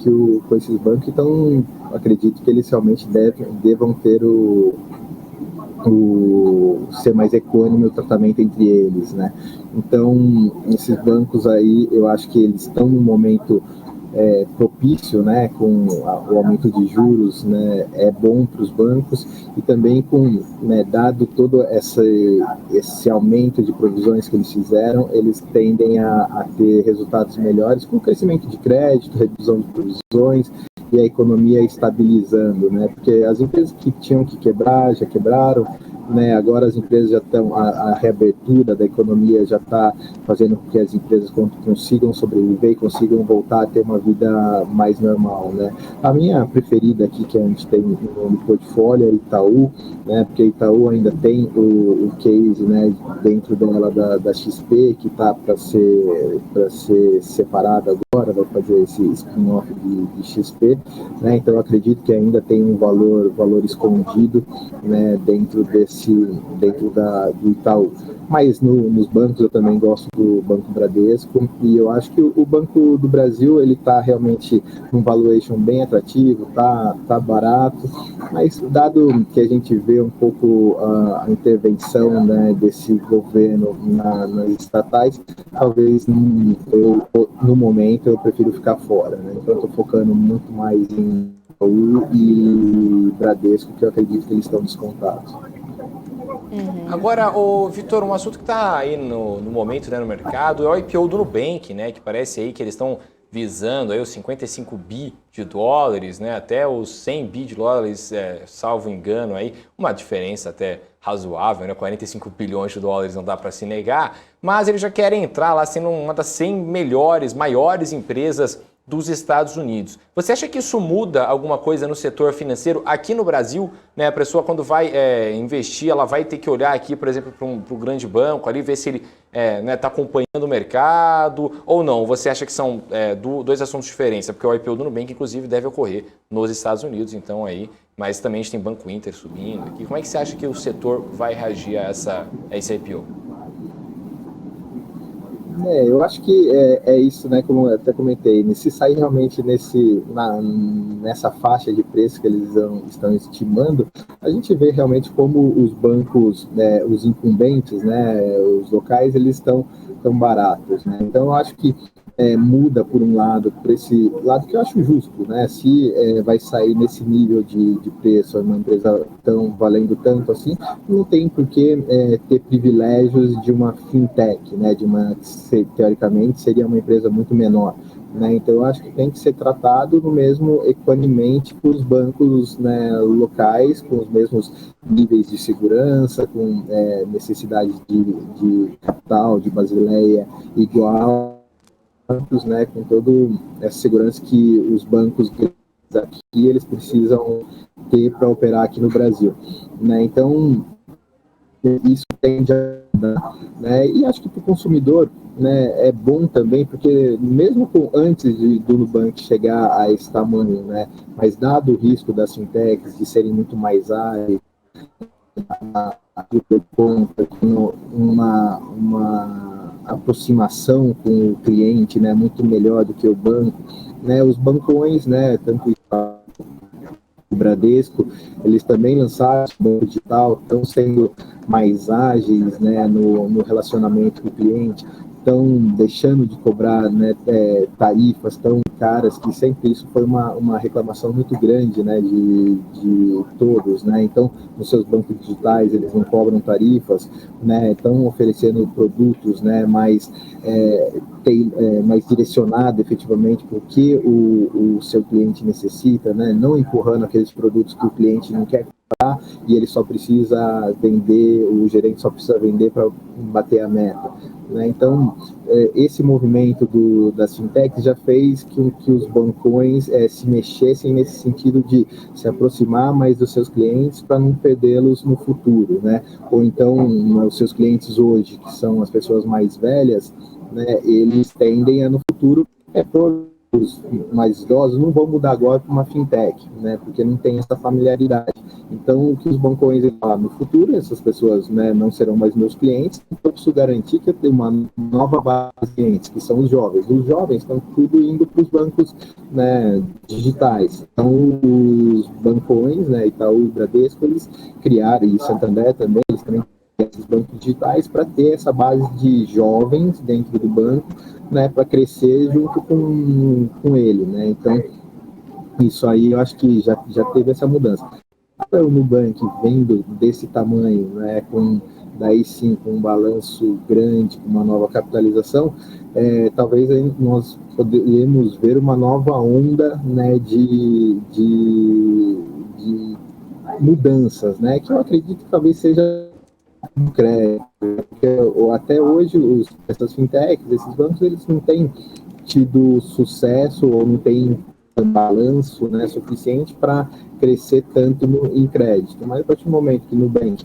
com esses bancos, então acredito que eles realmente devam ter ser mais econômico o tratamento entre eles, né? Então, esses bancos aí, eu acho que eles estão num momento propício, né, com o aumento de juros, né, é bom para os bancos, e também né, dado todo esse aumento de provisões que eles fizeram, eles tendem a ter resultados melhores com o crescimento de crédito, redução de provisões e a economia estabilizando, né, porque as empresas que tinham que quebrar já quebraram, né, agora as empresas já estão, a reabertura da economia já está fazendo com que as empresas consigam sobreviver e consigam voltar a ter uma vida mais normal, né. A minha preferida aqui, que a gente tem no portfólio, é Itaú, né, porque Itaú ainda tem o case, né, dentro dela da XP, que está para ser separada agora, vai fazer esse spin-off de XP, né, então eu acredito que ainda tem um valor escondido, né, dentro do Itaú. Mas nos bancos eu também gosto do Banco Bradesco, e eu acho que o Banco do Brasil ele está realmente num valuation bem atrativo, tá barato, mas dado que a gente vê um pouco a intervenção, né, desse governo nas estatais, talvez no momento eu prefiro ficar fora, né? Então eu estou focando muito mais em Itaú e Bradesco, que eu acredito que eles estão descontados. Agora, Vitor, um assunto que está aí no momento, né, no mercado é o IPO do Nubank, né, que parece aí que eles estão visando aí os 55 bi de dólares, né, até os 100 bi de dólares, salvo engano, aí, uma diferença até razoável, né, 45 bilhões de dólares não dá para se negar, mas eles já querem entrar lá sendo uma das 100 maiores empresas dos Estados Unidos. Você acha que isso muda alguma coisa no setor financeiro aqui no Brasil? Né? A pessoa, quando vai investir, ela vai ter que olhar aqui, por exemplo, para um grande banco, ali ver se ele está acompanhando o mercado ou não. Você acha que são dois assuntos diferentes? Porque o IPO do Nubank, inclusive, deve ocorrer nos Estados Unidos, então aí, mas também a gente tem Banco Inter subindo aqui. Como é que você acha que o setor vai reagir a esse IPO? Eu acho que é isso, né? Como eu até comentei, se sair realmente nessa faixa de preço que eles estão estimando, a gente vê realmente como os bancos, né, os incumbentes, né, os locais, eles estão tão baratos, né? Então eu acho que muda por um lado, por esse lado que eu acho justo, né? Se vai sair nesse nível de preço, uma empresa tão valendo tanto assim, não tem por que ter privilégios de uma fintech, né? De uma que teoricamente seria uma empresa muito menor, né? Então eu acho que tem que ser tratado no mesmo equanimente com os bancos, né, locais, com os mesmos níveis de segurança, com necessidade de capital, de Basileia igual, né, com toda essa segurança que os bancos aqui eles precisam ter para operar aqui no Brasil, né? Então isso tende a ajudar, né? E acho que para o consumidor, né, é bom também, porque mesmo antes do Nubank chegar a esse tamanho, né, mas dado o risco das fintechs de serem muito mais ágeis, uma aproximação com o cliente, né, muito melhor do que o banco, né, os bancões, né, tanto o Bradesco, eles também lançaram o banco digital, estão sendo mais ágeis, né, no relacionamento com o cliente, estão deixando de cobrar, né, tarifas tão caras, que sempre isso foi uma reclamação muito grande, né, de todos, né? Então, nos seus bancos digitais eles não cobram tarifas, né? Estão oferecendo produtos, né, mais direcionado efetivamente para o que o seu cliente necessita, né? Não empurrando aqueles produtos que o cliente não quer comprar e ele só precisa vender, o gerente só precisa vender para bater a meta, né? Então, esse movimento das fintechs já fez que os bancões se mexessem nesse sentido de se aproximar mais dos seus clientes para não perdê-los no futuro, né? Ou então, os seus clientes hoje, que são as pessoas mais velhas, né, eles tendem a, no futuro, os mais idosos não vão mudar agora para uma fintech, né, porque não tem essa familiaridade. Então, o que os bancões no futuro, essas pessoas, né, não serão mais meus clientes, então eu preciso garantir que eu tenho uma nova base de clientes, que são os jovens. Os jovens estão tudo indo para os bancos, né, digitais. Então, os bancões, né, Itaú e Bradesco, eles criaram, e Santander também, eles criaram esses bancos digitais para ter essa base de jovens dentro do banco, né, para crescer junto com ele, né. Então, isso aí eu acho que já teve essa mudança. O Nubank vendo desse tamanho, né, daí sim com um balanço grande, com uma nova capitalização, talvez nós poderíamos ver uma nova onda, né, de mudanças, né, que eu acredito que talvez seja no crédito, porque até hoje essas fintechs, esses bancos, eles não têm tido sucesso ou não têm balanço, né, suficiente para crescer tanto em crédito, mas a partir do momento que o Nubank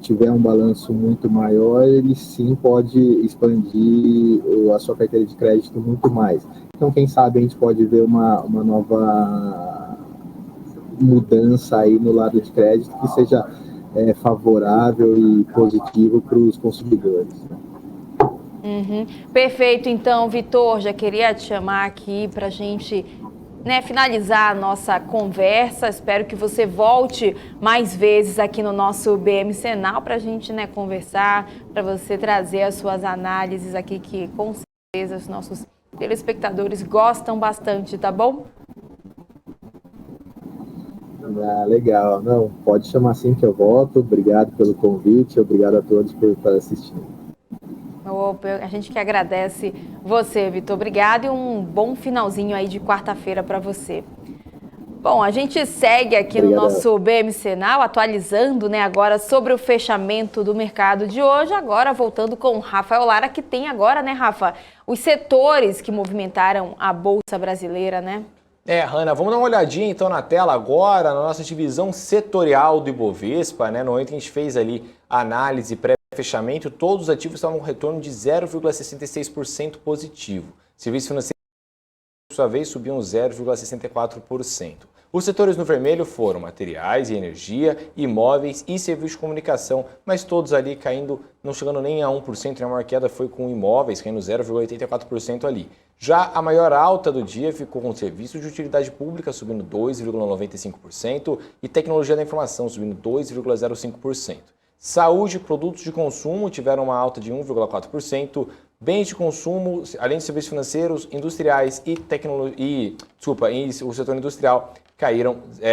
tiver um balanço muito maior, ele sim pode expandir a sua carteira de crédito muito mais. Então, quem sabe a gente pode ver uma nova mudança aí no lado de crédito que seja favorável e positivo para os consumidores. Uhum. Perfeito, então, Vitor, já queria te chamar aqui para a gente, né, finalizar a nossa conversa. Espero que você volte mais vezes aqui no nosso BM Senal para a gente, né, conversar, para você trazer as suas análises aqui, que com certeza os nossos telespectadores gostam bastante, tá bom? Ah, legal. Não, pode chamar assim que eu volto. Obrigado pelo convite, obrigado a todos por estar assistindo. A gente que agradece você, Vitor. Obrigado e um bom finalzinho aí de quarta-feira para você. Bom, a gente segue aqui no nosso BM Senal, atualizando, né, agora sobre o fechamento do mercado de hoje. Agora voltando com o Rafael Lara, que tem agora, né, Rafa, os setores que movimentaram a Bolsa Brasileira, né? Hanna, vamos dar uma olhadinha então na tela agora, na nossa divisão setorial do Ibovespa, né? No momento que a gente fez ali a análise pré-fechamento, todos os ativos estavam com retorno de 0,66% positivo. Serviço financeiro, por sua vez, subiu 0,64%. Os setores no vermelho foram materiais e energia, imóveis e serviços de comunicação, mas todos ali caindo, não chegando nem a 1%, a maior queda foi com imóveis, caindo 0,84% ali. Já a maior alta do dia ficou com serviços de utilidade pública, subindo 2,95%, e tecnologia da informação, subindo 2,05%. Saúde e produtos de consumo tiveram uma alta de 1,4%, bens de consumo, além de serviços financeiros, industriais e o setor industrial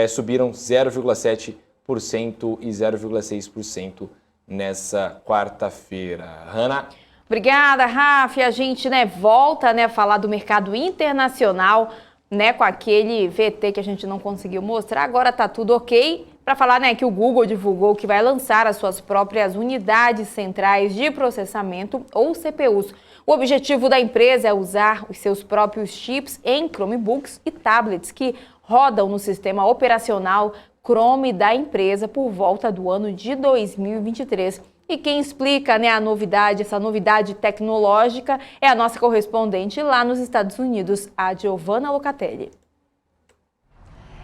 subiram 0,7% e 0,6% nessa quarta-feira. Hanna? Obrigada, Rafa. A gente, né, volta, né, a falar do mercado internacional, né, com aquele VT que a gente não conseguiu mostrar. Agora tá tudo ok. Para falar, né, que o Google divulgou que vai lançar as suas próprias unidades centrais de processamento, ou CPUs. O objetivo da empresa é usar os seus próprios chips em Chromebooks e tablets que rodam no sistema operacional Chrome da empresa por volta do ano de 2023. E quem explica, né, essa novidade tecnológica é a nossa correspondente lá nos Estados Unidos, a Giovanna Locatelli.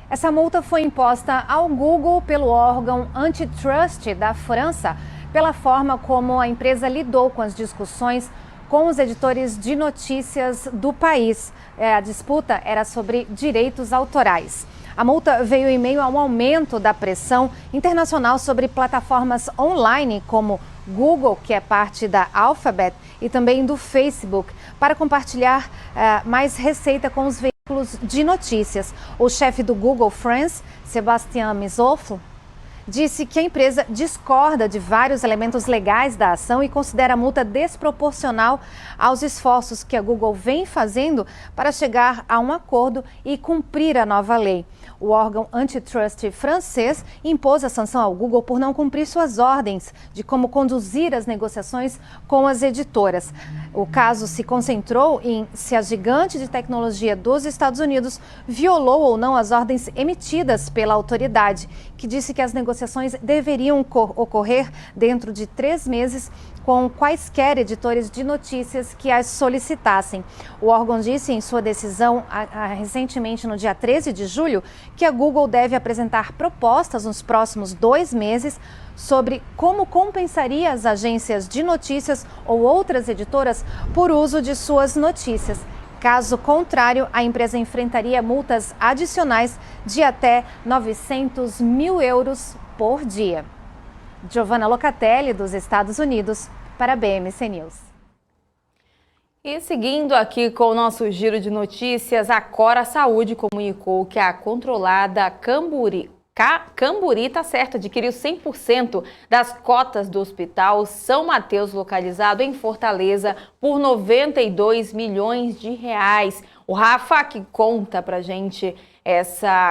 Essa multa foi imposta ao Google pelo órgão antitrust da França pela forma como a empresa lidou com as discussões com os editores de notícias do país. A disputa era sobre direitos autorais. A multa veio em meio a um aumento da pressão internacional sobre plataformas online como Google, que é parte da Alphabet, e também do Facebook, para compartilhar mais receita com os veículos de notícias. O chefe do Google France, Sébastien Mizoff, disse que a empresa discorda de vários elementos legais da ação e considera a multa desproporcional aos esforços que a Google vem fazendo para chegar a um acordo e cumprir a nova lei. O órgão antitrust francês impôs a sanção ao Google por não cumprir suas ordens de como conduzir as negociações com as editoras. O caso se concentrou em se a gigante de tecnologia dos Estados Unidos violou ou não as ordens emitidas pela autoridade, que disse que as negociações negociações deveriam ocorrer dentro de 3 meses com quaisquer editores de notícias que as solicitassem. O órgão disse em sua decisão recentemente, no dia 13 de julho, que a Google deve apresentar propostas nos próximos 2 meses sobre como compensaria as agências de notícias ou outras editoras por uso de suas notícias. Caso contrário, a empresa enfrentaria multas adicionais de até 900 mil euros por dia. Giovanna Locatelli, dos Estados Unidos, para a BMC News. E seguindo aqui com o nosso giro de notícias, a Cora Saúde comunicou que a controlada Camburi está certa, adquiriu 100% das cotas do Hospital São Mateus, localizado em Fortaleza, por 92 milhões de reais. O Rafa que conta pra gente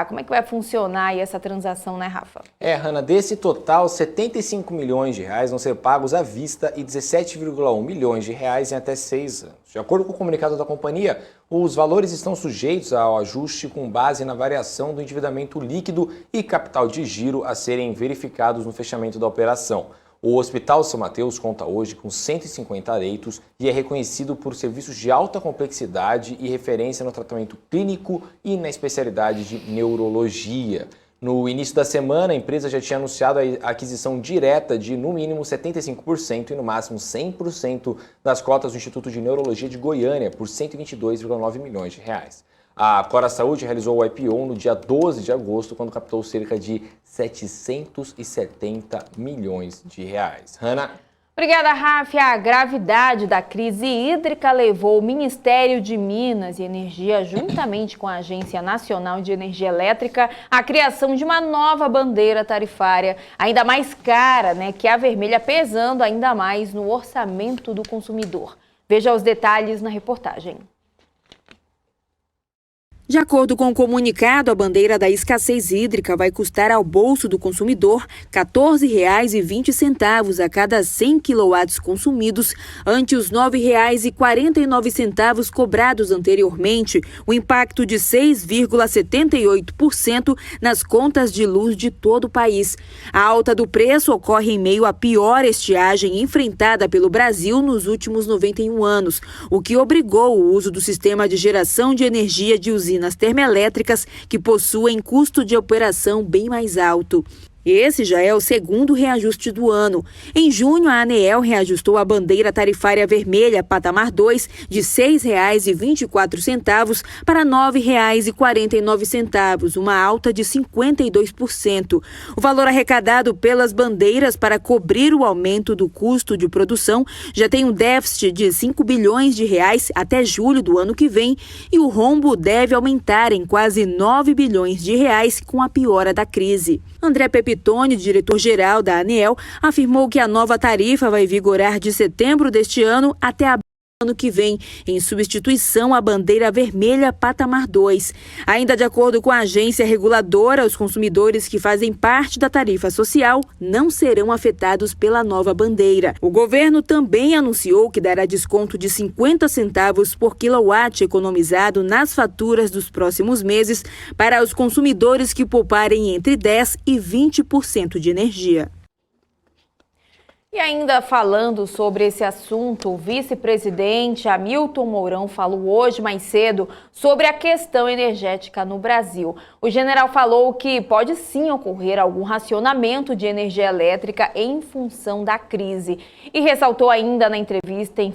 como é que vai funcionar aí essa transação, né, Rafa? Hanna, desse total, 75 milhões de reais vão ser pagos à vista e 17,1 milhões de reais em até 6 anos. De acordo com o comunicado da companhia, os valores estão sujeitos ao ajuste com base na variação do endividamento líquido e capital de giro a serem verificados no fechamento da operação. O Hospital São Mateus conta hoje com 150 leitos e é reconhecido por serviços de alta complexidade e referência no tratamento clínico e na especialidade de neurologia. No início da semana, a empresa já tinha anunciado a aquisição direta de, no mínimo, 75% e, no máximo, 100% das cotas do Instituto de Neurologia de Goiânia, por 122,9 milhões de reais. A Cora Saúde realizou o IPO no dia 12 de agosto, quando captou cerca de 770 milhões de reais. Hanna? Obrigada, Rafa. A gravidade da crise hídrica levou o Ministério de Minas e Energia, juntamente com a Agência Nacional de Energia Elétrica, à criação de uma nova bandeira tarifária, ainda mais cara, que a vermelha, pesando ainda mais no orçamento do consumidor. Veja os detalhes na reportagem. De acordo com o comunicado, a bandeira da escassez hídrica vai custar ao bolso do consumidor R$ 14,20 a cada 100 kW consumidos, ante os R$ 9,49 cobrados anteriormente, o impacto de 6,78% nas contas de luz de todo o país. A alta do preço ocorre em meio à pior estiagem enfrentada pelo Brasil nos últimos 91 anos, o que obrigou o uso do sistema de geração de energia de usinas termoelétricas que possuem custo de operação bem mais alto. Esse já é o segundo reajuste do ano. Em junho, a ANEEL reajustou a bandeira tarifária vermelha patamar 2 de R$ 6,24 para R$ 9,49, uma alta de 52%. O valor arrecadado pelas bandeiras para cobrir o aumento do custo de produção já tem um déficit de R$ 5 bilhões até julho do ano que vem, e o rombo deve aumentar em quase R$ 9 bilhões com a piora da crise. André Pepitone, diretor-geral da ANEEL, afirmou que a nova tarifa vai vigorar de setembro deste ano até abril do ano que vem, em substituição à bandeira vermelha patamar 2. Ainda de acordo com a agência reguladora, os consumidores que fazem parte da tarifa social não serão afetados pela nova bandeira. O governo também anunciou que dará desconto de 50 centavos por quilowatt economizado nas faturas dos próximos meses para os consumidores que pouparem entre 10% e 20% de energia. E ainda falando sobre esse assunto, o vice-presidente Hamilton Mourão falou hoje mais cedo sobre a questão energética no Brasil. O general falou que pode sim ocorrer algum racionamento de energia elétrica em função da crise. E ressaltou ainda na entrevista em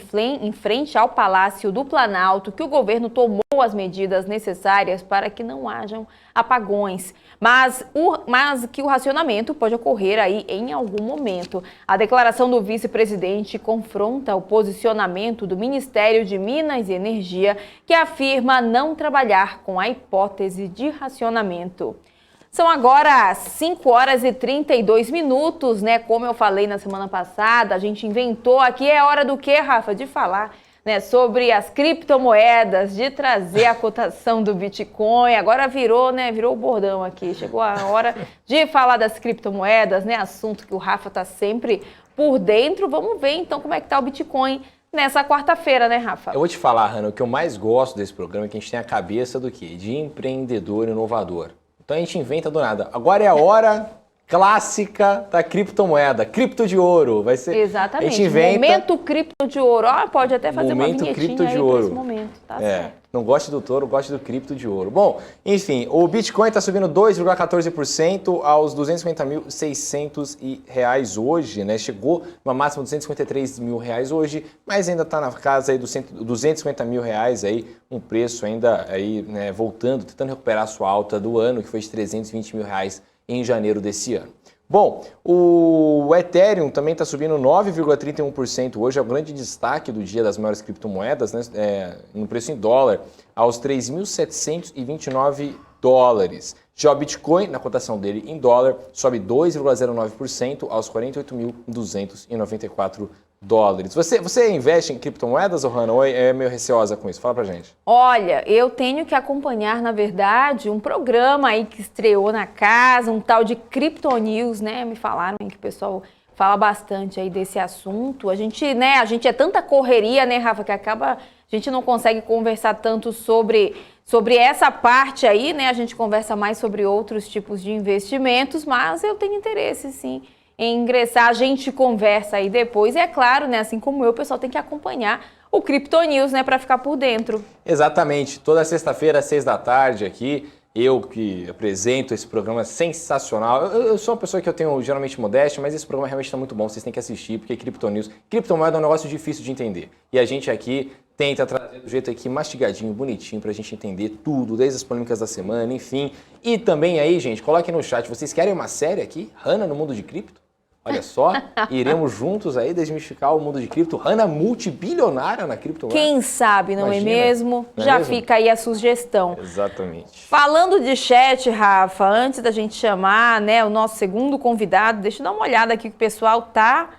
frente ao Palácio do Planalto que o governo tomou as medidas necessárias para que não hajam apagões, mas que o racionamento pode ocorrer aí em algum momento. A declaração do vice-presidente confronta o posicionamento do Ministério de Minas e Energia, que afirma não trabalhar com a hipótese de racionamento. São agora 5 horas e 32 minutos, Como eu falei na semana passada, a gente inventou aqui, é hora do quê, Rafa? De falar sobre as criptomoedas, de trazer a cotação do Bitcoin. Agora virou o bordão aqui. Chegou a hora de falar das criptomoedas, assunto que o Rafa está sempre por dentro. Vamos ver então como é que está o Bitcoin nessa quarta-feira, Rafa? Eu vou te falar, Hanna, o que eu mais gosto desse programa é que a gente tem a cabeça do quê? De empreendedor inovador. Então a gente inventa do nada. Agora é a hora clássica da criptomoeda, cripto de ouro. Vai ser. Exatamente. A gente inventa... Momento cripto de ouro. Ó, pode até fazer Momento uma cripto vinhetinha de aí ouro. pra esse momento. Tá certo. Não gosto do touro, gosto do cripto de ouro. Bom, enfim, o Bitcoin está subindo 2,14% aos R$250.600 hoje, né? Chegou numa máxima de R$253 mil hoje, mas ainda está na casa aí dos R$250 mil aí, um preço ainda aí, né, voltando, tentando recuperar a sua alta do ano, que foi de R$320 mil em janeiro desse ano. Bom, o Ethereum também está subindo 9,31% hoje, é o grande destaque do dia das maiores criptomoedas, né? No preço em dólar, aos 3.729 dólares. Já o Bitcoin, na cotação dele em dólar, sobe 2,09% aos 48.294 dólares. Você investe em criptomoedas, Hanna, ou é meio receosa com isso? Fala pra gente. Olha, eu tenho que acompanhar, na verdade, um programa aí que estreou na casa, um tal de Crypto News, né? Me falaram que o pessoal fala bastante aí desse assunto. A gente é tanta correria, né, Rafa, que a gente não consegue conversar tanto sobre essa parte aí, né? A gente conversa mais sobre outros tipos de investimentos, mas eu tenho interesse, sim, em ingressar. A gente conversa aí depois. E é claro, né, assim como eu, o pessoal tem que acompanhar o Crypto News, né, para ficar por dentro. Exatamente. Toda sexta-feira, às 6 da tarde aqui, eu que apresento esse programa sensacional. Eu sou uma pessoa que eu tenho geralmente modéstia, mas esse programa realmente está muito bom. Vocês têm que assistir, porque Crypto News, criptomoeda é um negócio difícil de entender. E a gente aqui tenta trazer do jeito aqui mastigadinho, bonitinho, pra gente entender tudo, desde as polêmicas da semana, enfim. E também aí, gente, coloquem no chat, vocês querem uma série aqui, Hanna no mundo de cripto? Olha só, iremos juntos aí desmistificar o mundo de cripto. Hanna multibilionária na criptomoeda. Quem sabe, não Imagina, é mesmo? não é Já mesmo? fica aí a sugestão. Exatamente. Falando de chat, Rafa, antes da gente chamar, né, o nosso segundo convidado, deixa eu dar uma olhada aqui que o pessoal tá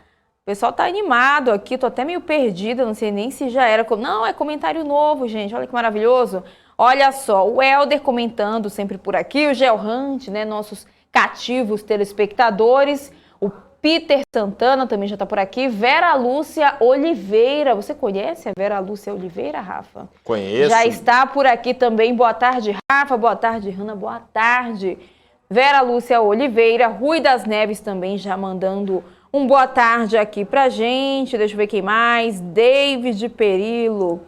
animado aqui, tô até meio perdida, não sei nem se já era. Não, é comentário novo, gente, olha que maravilhoso. Olha só, o Helder comentando sempre por aqui, o Gelhunt, né, nossos cativos telespectadores, o Peter Santana também já está por aqui. Vera Lúcia Oliveira. Você conhece a Vera Lúcia Oliveira, Rafa? Conheço. Já está por aqui também. Boa tarde, Rafa. Boa tarde, Hanna. Boa tarde. Vera Lúcia Oliveira. Rui das Neves também já mandando um boa tarde aqui pra gente. Deixa eu ver quem mais. David Perilo.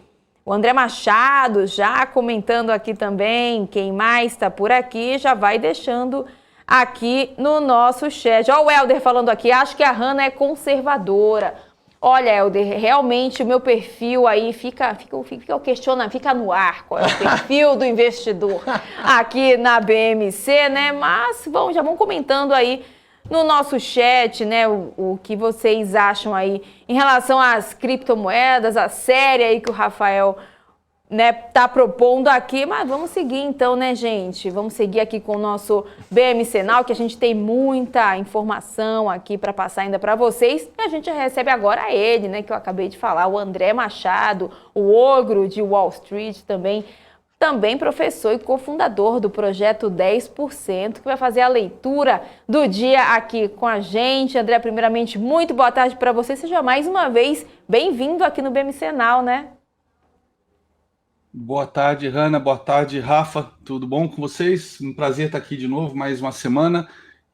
O André Machado já comentando aqui também. Quem mais está por aqui já vai deixando aqui no nosso chat. Olha o Helder falando aqui, acho que a Hanna é conservadora. Olha, Helder, realmente o meu perfil aí fica no ar, qual é o perfil do investidor aqui na BMC, né? Mas já vão comentando aí no nosso chat, né, o que vocês acham aí em relação às criptomoedas, a série aí que o Rafael, né, tá propondo aqui, mas vamos seguir então, né, gente? Vamos seguir aqui com o nosso BMC Now, que a gente tem muita informação aqui para passar ainda para vocês. E a gente recebe agora ele, né, que eu acabei de falar, o André Machado, o ogro de Wall Street também professor e cofundador do projeto 10%, que vai fazer a leitura do dia aqui com a gente. André, primeiramente, muito boa tarde para você. Seja mais uma vez bem-vindo aqui no BMC Now, né? Boa tarde, Hanna. Boa tarde, Rafa. Tudo bom com vocês? Um prazer estar aqui de novo, mais uma semana.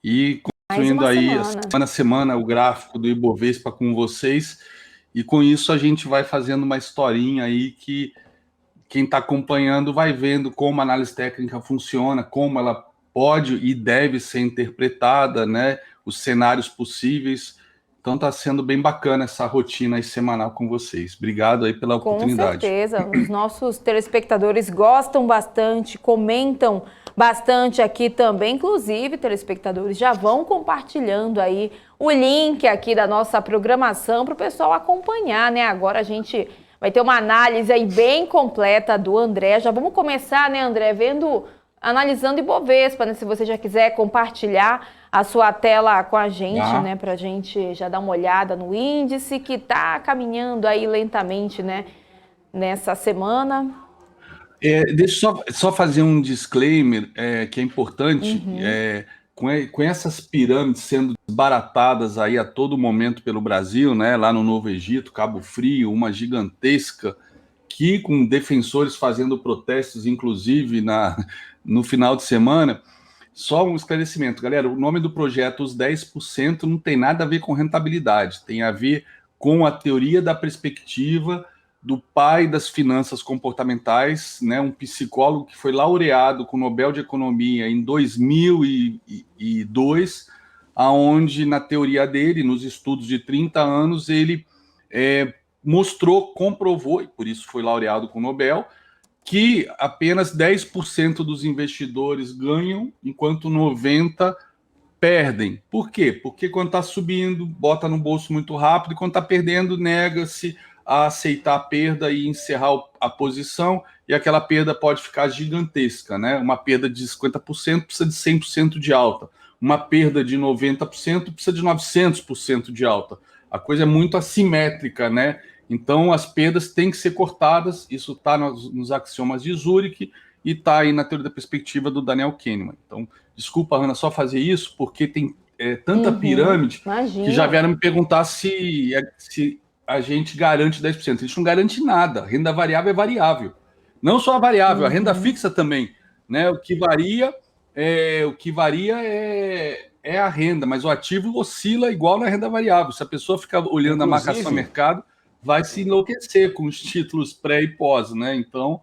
E construindo aí, semana a semana, o gráfico do Ibovespa com vocês. E com isso a gente vai fazendo uma historinha aí que quem está acompanhando vai vendo como a análise técnica funciona, como ela pode e deve ser interpretada, né? Os cenários possíveis. Então está sendo bem bacana essa rotina aí semanal com vocês. Obrigado aí pela oportunidade. Com certeza, os nossos telespectadores gostam bastante, comentam bastante aqui também, inclusive telespectadores já vão compartilhando aí o link aqui da nossa programação para o pessoal acompanhar, né? Agora a gente vai ter uma análise aí bem completa do André. Já vamos começar, né, André, analisando Ibovespa, né? Se você já quiser compartilhar a sua tela com a gente, né? Pra gente já dar uma olhada no índice que tá caminhando aí lentamente, né? Nessa semana. Deixa eu só fazer um disclaimer que é importante. Com essas pirâmides sendo desbaratadas aí a todo momento pelo Brasil, né? Lá no Novo Egito, Cabo Frio, uma gigantesca, que com defensores fazendo protestos, inclusive no final de semana. Só um esclarecimento, galera, o nome do projeto, os 10%, não tem nada a ver com rentabilidade, tem a ver com a teoria da perspectiva do pai das finanças comportamentais, né, um psicólogo que foi laureado com o Nobel de Economia em 2002, aonde na teoria dele, nos estudos de 30 anos, ele mostrou, comprovou, e por isso foi laureado com o Nobel, que apenas 10% dos investidores ganham, enquanto 90% perdem. Por quê? Porque quando está subindo, bota no bolso muito rápido, e quando está perdendo, nega-se a aceitar a perda e encerrar a posição, e aquela perda pode ficar gigantesca, né? Uma perda de 50% precisa de 100% de alta. Uma perda de 90% precisa de 900% de alta. A coisa é muito assimétrica, né? Então, as perdas têm que ser cortadas, isso está nos axiomas de Zurich e está aí na teoria da perspectiva do Daniel Kahneman. Então, desculpa, Ana, só fazer isso, porque tem tanta pirâmide que já vieram me perguntar se a gente garante 10%. A gente não garante nada, a renda variável é variável. Não só a variável, a renda fixa também. Né? O que varia é a renda, mas o ativo oscila igual na renda variável. Se a pessoa ficar olhando a marcação a mercado, vai se enlouquecer com os títulos pré e pós, né? Então,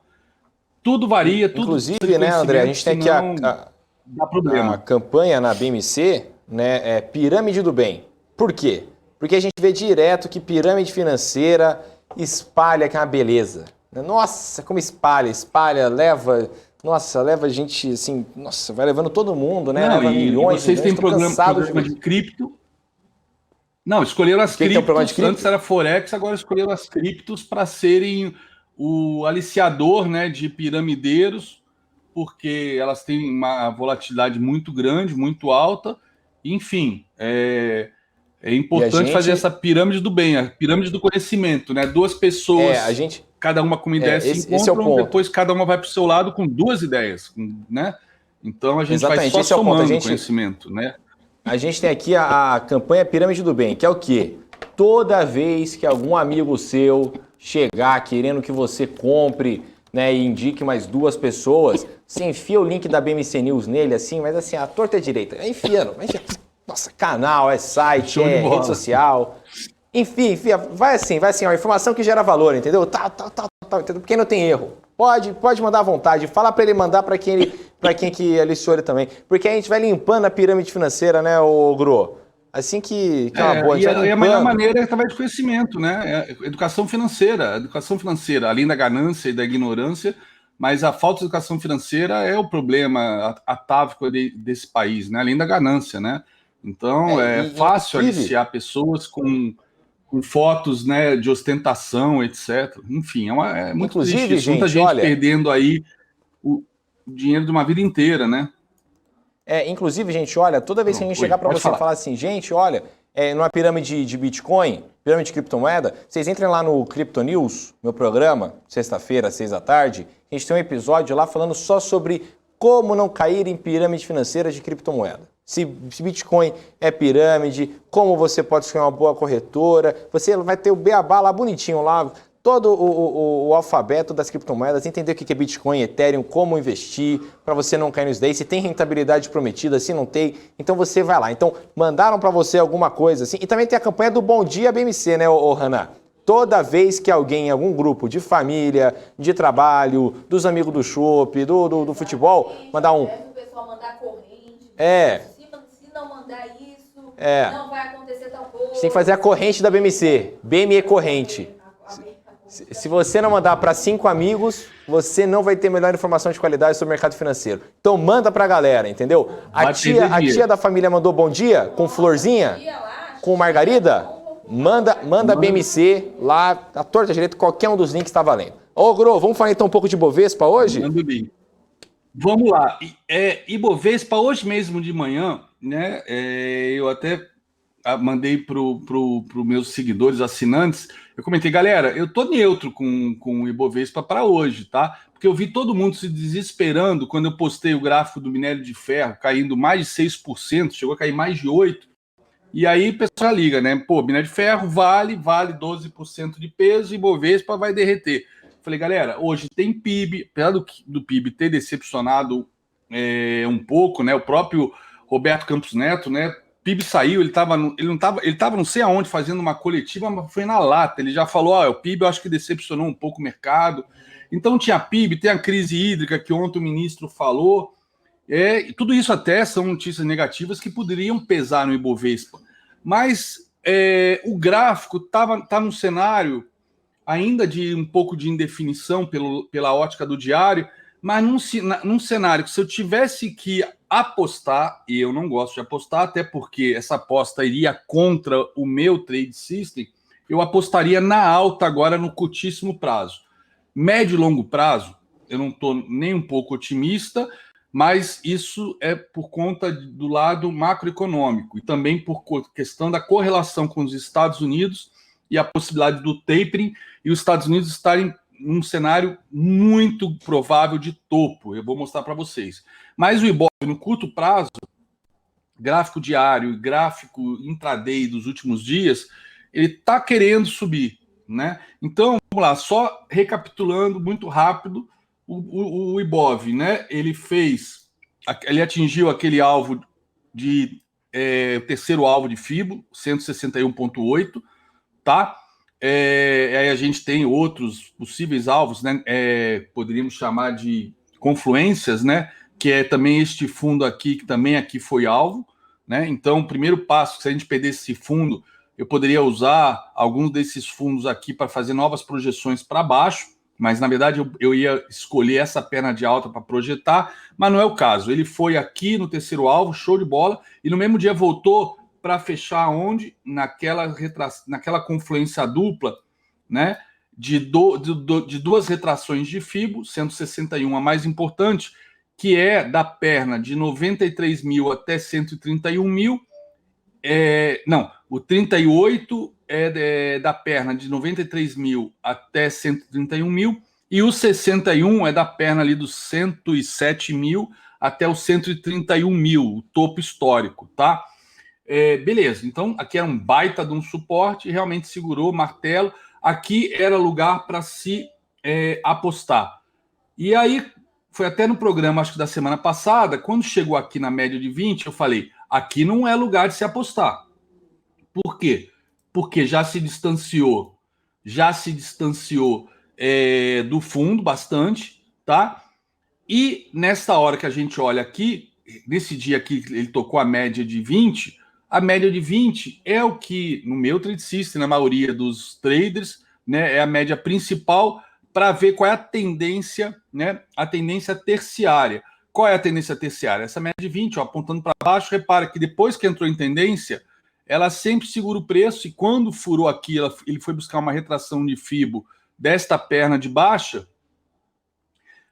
tudo varia, tudo. Inclusive, né, André, a gente tem aqui a campanha na BMC, né, Pirâmide do Bem. Por quê? Porque a gente vê direto que pirâmide financeira espalha que é uma beleza. Nossa, como espalha, leva gente assim, nossa, vai levando todo mundo, né? Não, leva milhões. Vocês têm programa de cripto. Não, escolheram as criptos, antes era Forex, agora escolheram as criptos para serem o aliciador, né, de piramideiros, porque elas têm uma volatilidade muito grande, muito alta. Enfim, é importante fazer essa pirâmide do bem, a pirâmide do conhecimento, né? Duas pessoas, cada uma com uma ideia se encontram, depois cada uma vai para o seu lado com duas ideias, né? Então a gente vai só somando conhecimento, né? A gente tem aqui a campanha Pirâmide do Bem, que é o quê? Toda vez que algum amigo seu chegar querendo que você compre, né, e indique mais duas pessoas, você enfia o link da BMC News nele, assim, mas assim, a torta é direita. Enfia. Nossa, canal, site, rede social. Enfim, vai assim, ó, informação que gera valor, entendeu? Entendeu? Porque não tem erro. Pode mandar à vontade, fala para ele mandar para quem que aliciou ele também. Porque a gente vai limpando a pirâmide financeira, né, o Gro? Assim que é uma boa. E a melhor maneira é através de conhecimento, né? Educação financeira, além da ganância e da ignorância, mas a falta de educação financeira é o problema atávico desse país, né? Além da ganância, né? Então é fácil aliciar pessoas com fotos, né, de ostentação, etc. Enfim, é muito triste. Gente, muita gente perdendo aí o dinheiro de uma vida inteira, né? Inclusive, gente, olha, toda vez que a gente chegar para você e falar assim, gente, olha, numa pirâmide de Bitcoin, pirâmide de criptomoeda, vocês entrem lá no Crypto News, meu programa, sexta-feira, 6h, a gente tem um episódio lá falando só sobre como não cair em pirâmide financeira de criptomoeda. Se Bitcoin é pirâmide, como você pode escolher uma boa corretora, você vai ter o beabá lá bonitinho lá, todo o alfabeto das criptomoedas, entender o que é Bitcoin, Ethereum, como investir, para você não cair nisso daí, se tem rentabilidade prometida, se não tem, então você vai lá. Então, mandaram para você alguma coisa assim, e também tem a campanha do Bom Dia BMC, né, Hanan? Toda vez que alguém em algum grupo de família, de trabalho, dos amigos do shopping, do futebol, mandar um... O pessoal mandar corrente. Se não mandar isso, não vai acontecer tal coisa. A gente tem que fazer a corrente da BMC, BME Corrente. Se você não mandar para 5 amigos, você não vai ter melhor informação de qualidade sobre o mercado financeiro. Então manda pra galera, entendeu? A tia da família mandou bom dia com florzinha, com margarida. Manda BMC lá, a torta direita, qualquer um dos links está valendo. Ô, Gro, vamos falar então um pouco de Ibovespa hoje? Manda bem. Vamos lá. Ibovespa hoje mesmo de manhã, né? Eu até mandei para os meus seguidores, assinantes, eu comentei, galera, eu tô neutro com o Ibovespa para hoje, tá? Porque eu vi todo mundo se desesperando quando eu postei o gráfico do minério de ferro caindo mais de 6%, chegou a cair mais de 8%. E aí o pessoal liga, né? Pô, minério de ferro vale 12% de peso e Ibovespa vai derreter. Falei, galera, hoje tem PIB, apesar do PIB ter decepcionado um pouco, né? O próprio Roberto Campos Neto, né? PIB saiu, ele estava não sei aonde fazendo uma coletiva, mas foi na lata. Ele já falou, o PIB eu acho que decepcionou um pouco o mercado. Então tinha PIB, tem a crise hídrica que ontem o ministro falou. Tudo isso até são notícias negativas que poderiam pesar no Ibovespa. Mas o gráfico tá num cenário ainda de um pouco de indefinição pela ótica do diário, mas num cenário que se eu tivesse que apostar, e eu não gosto de apostar, até porque essa aposta iria contra o meu trade system, eu apostaria na alta agora no curtíssimo prazo. Médio e longo prazo, eu não estou nem um pouco otimista, mas isso é por conta do lado macroeconômico e também por questão da correlação com os Estados Unidos e a possibilidade do tapering e os Estados Unidos estarem num cenário muito provável de topo. Eu vou mostrar para vocês. Mas o Ibov, no curto prazo, gráfico diário e gráfico intraday dos últimos dias, ele está querendo subir, né? Então, vamos lá, só recapitulando muito rápido, o Ibov, né? Ele atingiu aquele alvo o terceiro alvo de FIBO, 161,8, tá? Aí a gente tem outros possíveis alvos, né? Poderíamos chamar de confluências, né? Que é também este fundo aqui, que também aqui foi alvo, né? Então, o primeiro passo, se a gente perdesse esse fundo, eu poderia usar alguns desses fundos aqui para fazer novas projeções para baixo, mas na verdade eu ia escolher essa perna de alta para projetar, mas não é o caso. Ele foi aqui no terceiro alvo, show de bola, e no mesmo dia voltou para fechar onde? Naquela confluência dupla, né? De duas retrações de FIBO, 161 a mais importante, que é da perna de 93 mil até 131 mil. O 38 é da perna de 93 mil até 131 mil, e o 61 é da perna ali dos 107 mil até os 131 mil, o topo histórico, tá? Beleza, então aqui era um baita de um suporte, realmente segurou, martelo. Aqui era lugar para se apostar. E aí, foi até no programa, acho que da semana passada, quando chegou aqui na média de 20, eu falei, aqui não é lugar de se apostar. Por quê? Porque já se distanciou do fundo bastante, tá? E nesta hora que a gente olha aqui, nesse dia aqui ele tocou a média de 20, a média de 20 é o que, no meu trade system, na maioria dos traders, né, é a média principal para ver qual é a tendência, né, a tendência terciária. Qual é a tendência terciária? Essa média de 20, apontando para baixo, repara que depois que entrou em tendência, ela sempre segura o preço, e quando furou aqui, ele foi buscar uma retração de FIBO desta perna de baixa,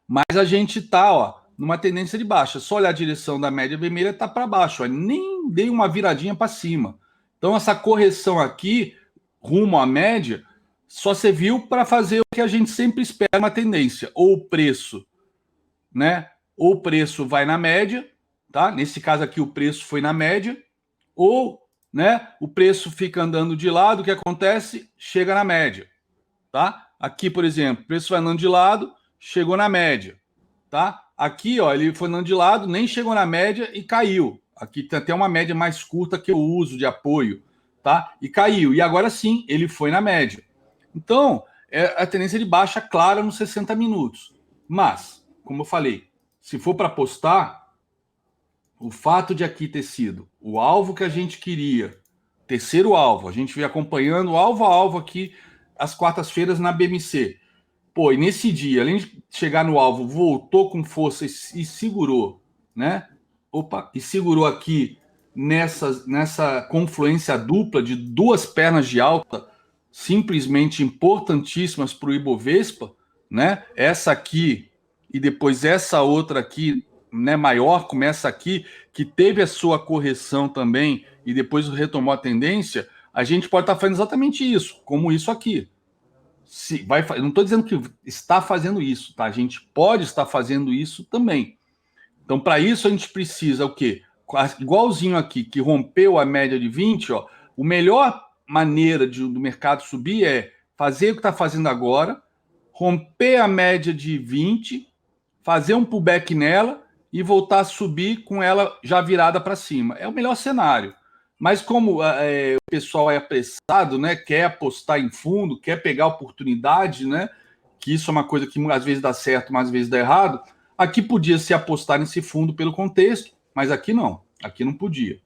mas a gente está numa tendência de baixa. Só olhar a direção da média vermelha, está para baixo, nem dei uma viradinha para cima. Então essa correção aqui, rumo à média, só serviu para fazer o que a gente sempre espera, uma tendência. Ou o preço, né? Ou o preço vai na média, tá? Nesse caso aqui o preço foi na média, ou, né, o preço fica andando de lado, o que acontece? Chega na média, tá? Aqui, por exemplo, o preço vai andando de lado, chegou na média, tá? Aqui, ele foi andando de lado, nem chegou na média e caiu. Aqui tem até uma média mais curta que eu uso de apoio, tá? E caiu. E agora sim, ele foi na média. Então, é a tendência de baixa clara nos 60 minutos. Mas, como eu falei, se for para apostar, o fato de aqui ter sido o alvo que a gente queria, terceiro alvo, a gente vem acompanhando alvo a alvo aqui às quartas-feiras na BMC. E nesse dia, além de chegar no alvo, voltou com força e segurou, né? E segurou aqui nessa confluência dupla de duas pernas de alta, simplesmente importantíssimas para o Ibovespa, né? Essa aqui e depois essa outra aqui, né, maior, como essa aqui, que teve a sua correção também e depois retomou a tendência, a gente pode estar fazendo exatamente isso, como isso aqui. Não estou dizendo que está fazendo isso, tá? A gente pode estar fazendo isso também. Então, para isso, a gente precisa o quê? Igualzinho aqui, que rompeu a média de 20, a melhor maneira do mercado subir é fazer o que está fazendo agora, romper a média de 20, fazer um pullback nela e voltar a subir com ela já virada para cima. É o melhor cenário. Mas como o pessoal é apressado, né, quer apostar em fundo, quer pegar oportunidade, né, que isso é uma coisa que às vezes dá certo, mas às vezes dá errado, aqui podia se apostar nesse fundo pelo contexto, mas aqui não podia.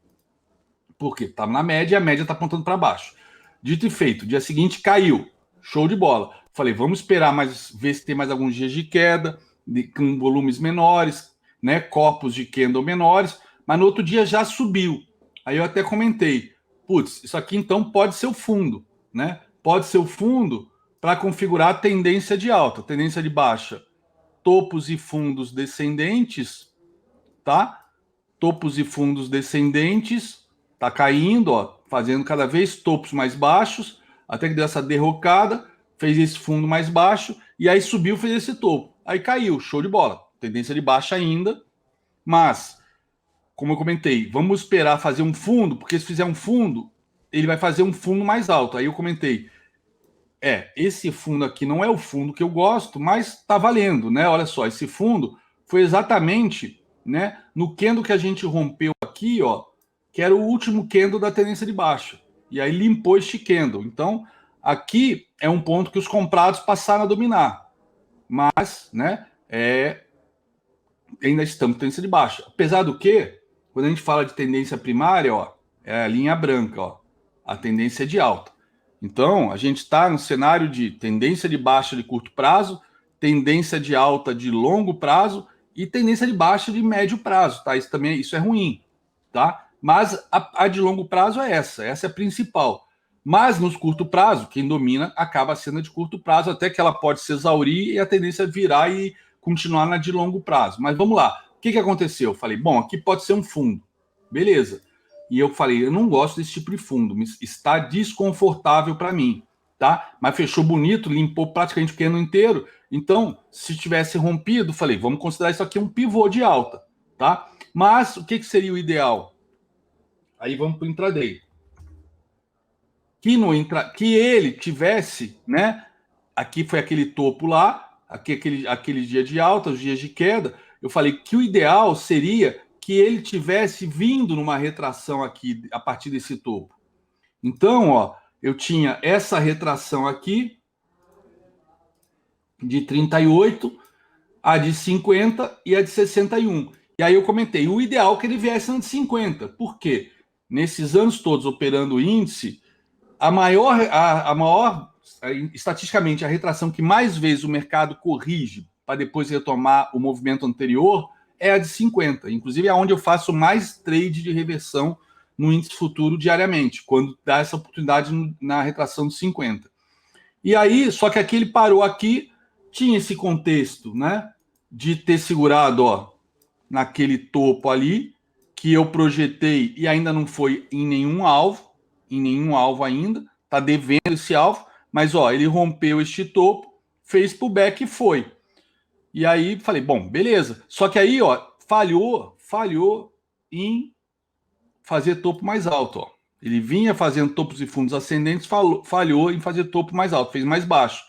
Por quê? Estava na média e a média está apontando para baixo. Dito e feito, dia seguinte caiu, show de bola. Falei, vamos esperar ver se tem mais alguns dias de queda, com volumes menores, né, corpos de candle menores, mas no outro dia já subiu. Aí eu até comentei, putz, isso aqui então pode ser o fundo, né? Pode ser o fundo para configurar a tendência de alta, tendência de baixa, topos e fundos descendentes, tá? Topos e fundos descendentes, tá caindo, ó, fazendo cada vez topos mais baixos, até que deu essa derrocada, fez esse fundo mais baixo, e aí subiu, fez esse topo. Aí caiu, show de bola. Tendência de baixa ainda, mas como eu comentei, vamos esperar fazer um fundo, porque se fizer um fundo, ele vai fazer um fundo mais alto. Aí eu comentei, esse fundo aqui não é o fundo que eu gosto, mas tá valendo, né? Olha só, esse fundo foi exatamente, né, no candle que a gente rompeu aqui, ó, que era o último candle da tendência de baixa. E aí limpou este candle. Então, aqui é um ponto que os comprados passaram a dominar. Mas, né, ainda estamos em tendência de baixa. Apesar do que, quando a gente fala de tendência primária, ó, é a linha branca, ó, a tendência é de alta. Então, a gente está no cenário de tendência de baixa de curto prazo, tendência de alta de longo prazo e tendência de baixa de médio prazo, tá? Isso é ruim, tá? Mas a de longo prazo é essa é a principal. Mas nos curto prazo, quem domina acaba sendo a de curto prazo, até que ela pode se exaurir e a tendência é virar e continuar na de longo prazo. Mas vamos lá. O que aconteceu? Eu falei, bom, aqui pode ser um fundo. Beleza. E eu falei, eu não gosto desse tipo de fundo. Está desconfortável para mim, tá? Mas fechou bonito, limpou praticamente o candle inteiro. Então, se tivesse rompido, falei, vamos considerar isso aqui um pivô de alta, tá? Mas o que seria o ideal? Aí vamos para o intraday. Que ele tivesse, né? Aqui foi aquele topo lá, aquele dia de alta, os dias de queda. Eu falei que o ideal seria que ele tivesse vindo numa retração aqui a partir desse topo. Então, ó, eu tinha essa retração aqui de 38, a de 50 e a de 61. E aí eu comentei, o ideal é que ele viesse na de 50. Por quê? Nesses anos todos operando o índice, estatisticamente, a retração que mais vezes o mercado corrige para depois retomar o movimento anterior é a de 50. Inclusive, é onde eu faço mais trade de reversão no índice futuro diariamente, quando dá essa oportunidade na retração de 50. E aí, só que aqui ele parou aqui, tinha esse contexto, né, de ter segurado, ó, naquele topo ali, que eu projetei e ainda não foi em nenhum alvo ainda, tá devendo esse alvo, mas ó, ele rompeu este topo, fez pullback e foi. E aí falei, bom, beleza. Só que aí, ó, falhou em fazer topo mais alto, ó. Ele vinha fazendo topos e fundos ascendentes, falhou em fazer topo mais alto, fez mais baixo.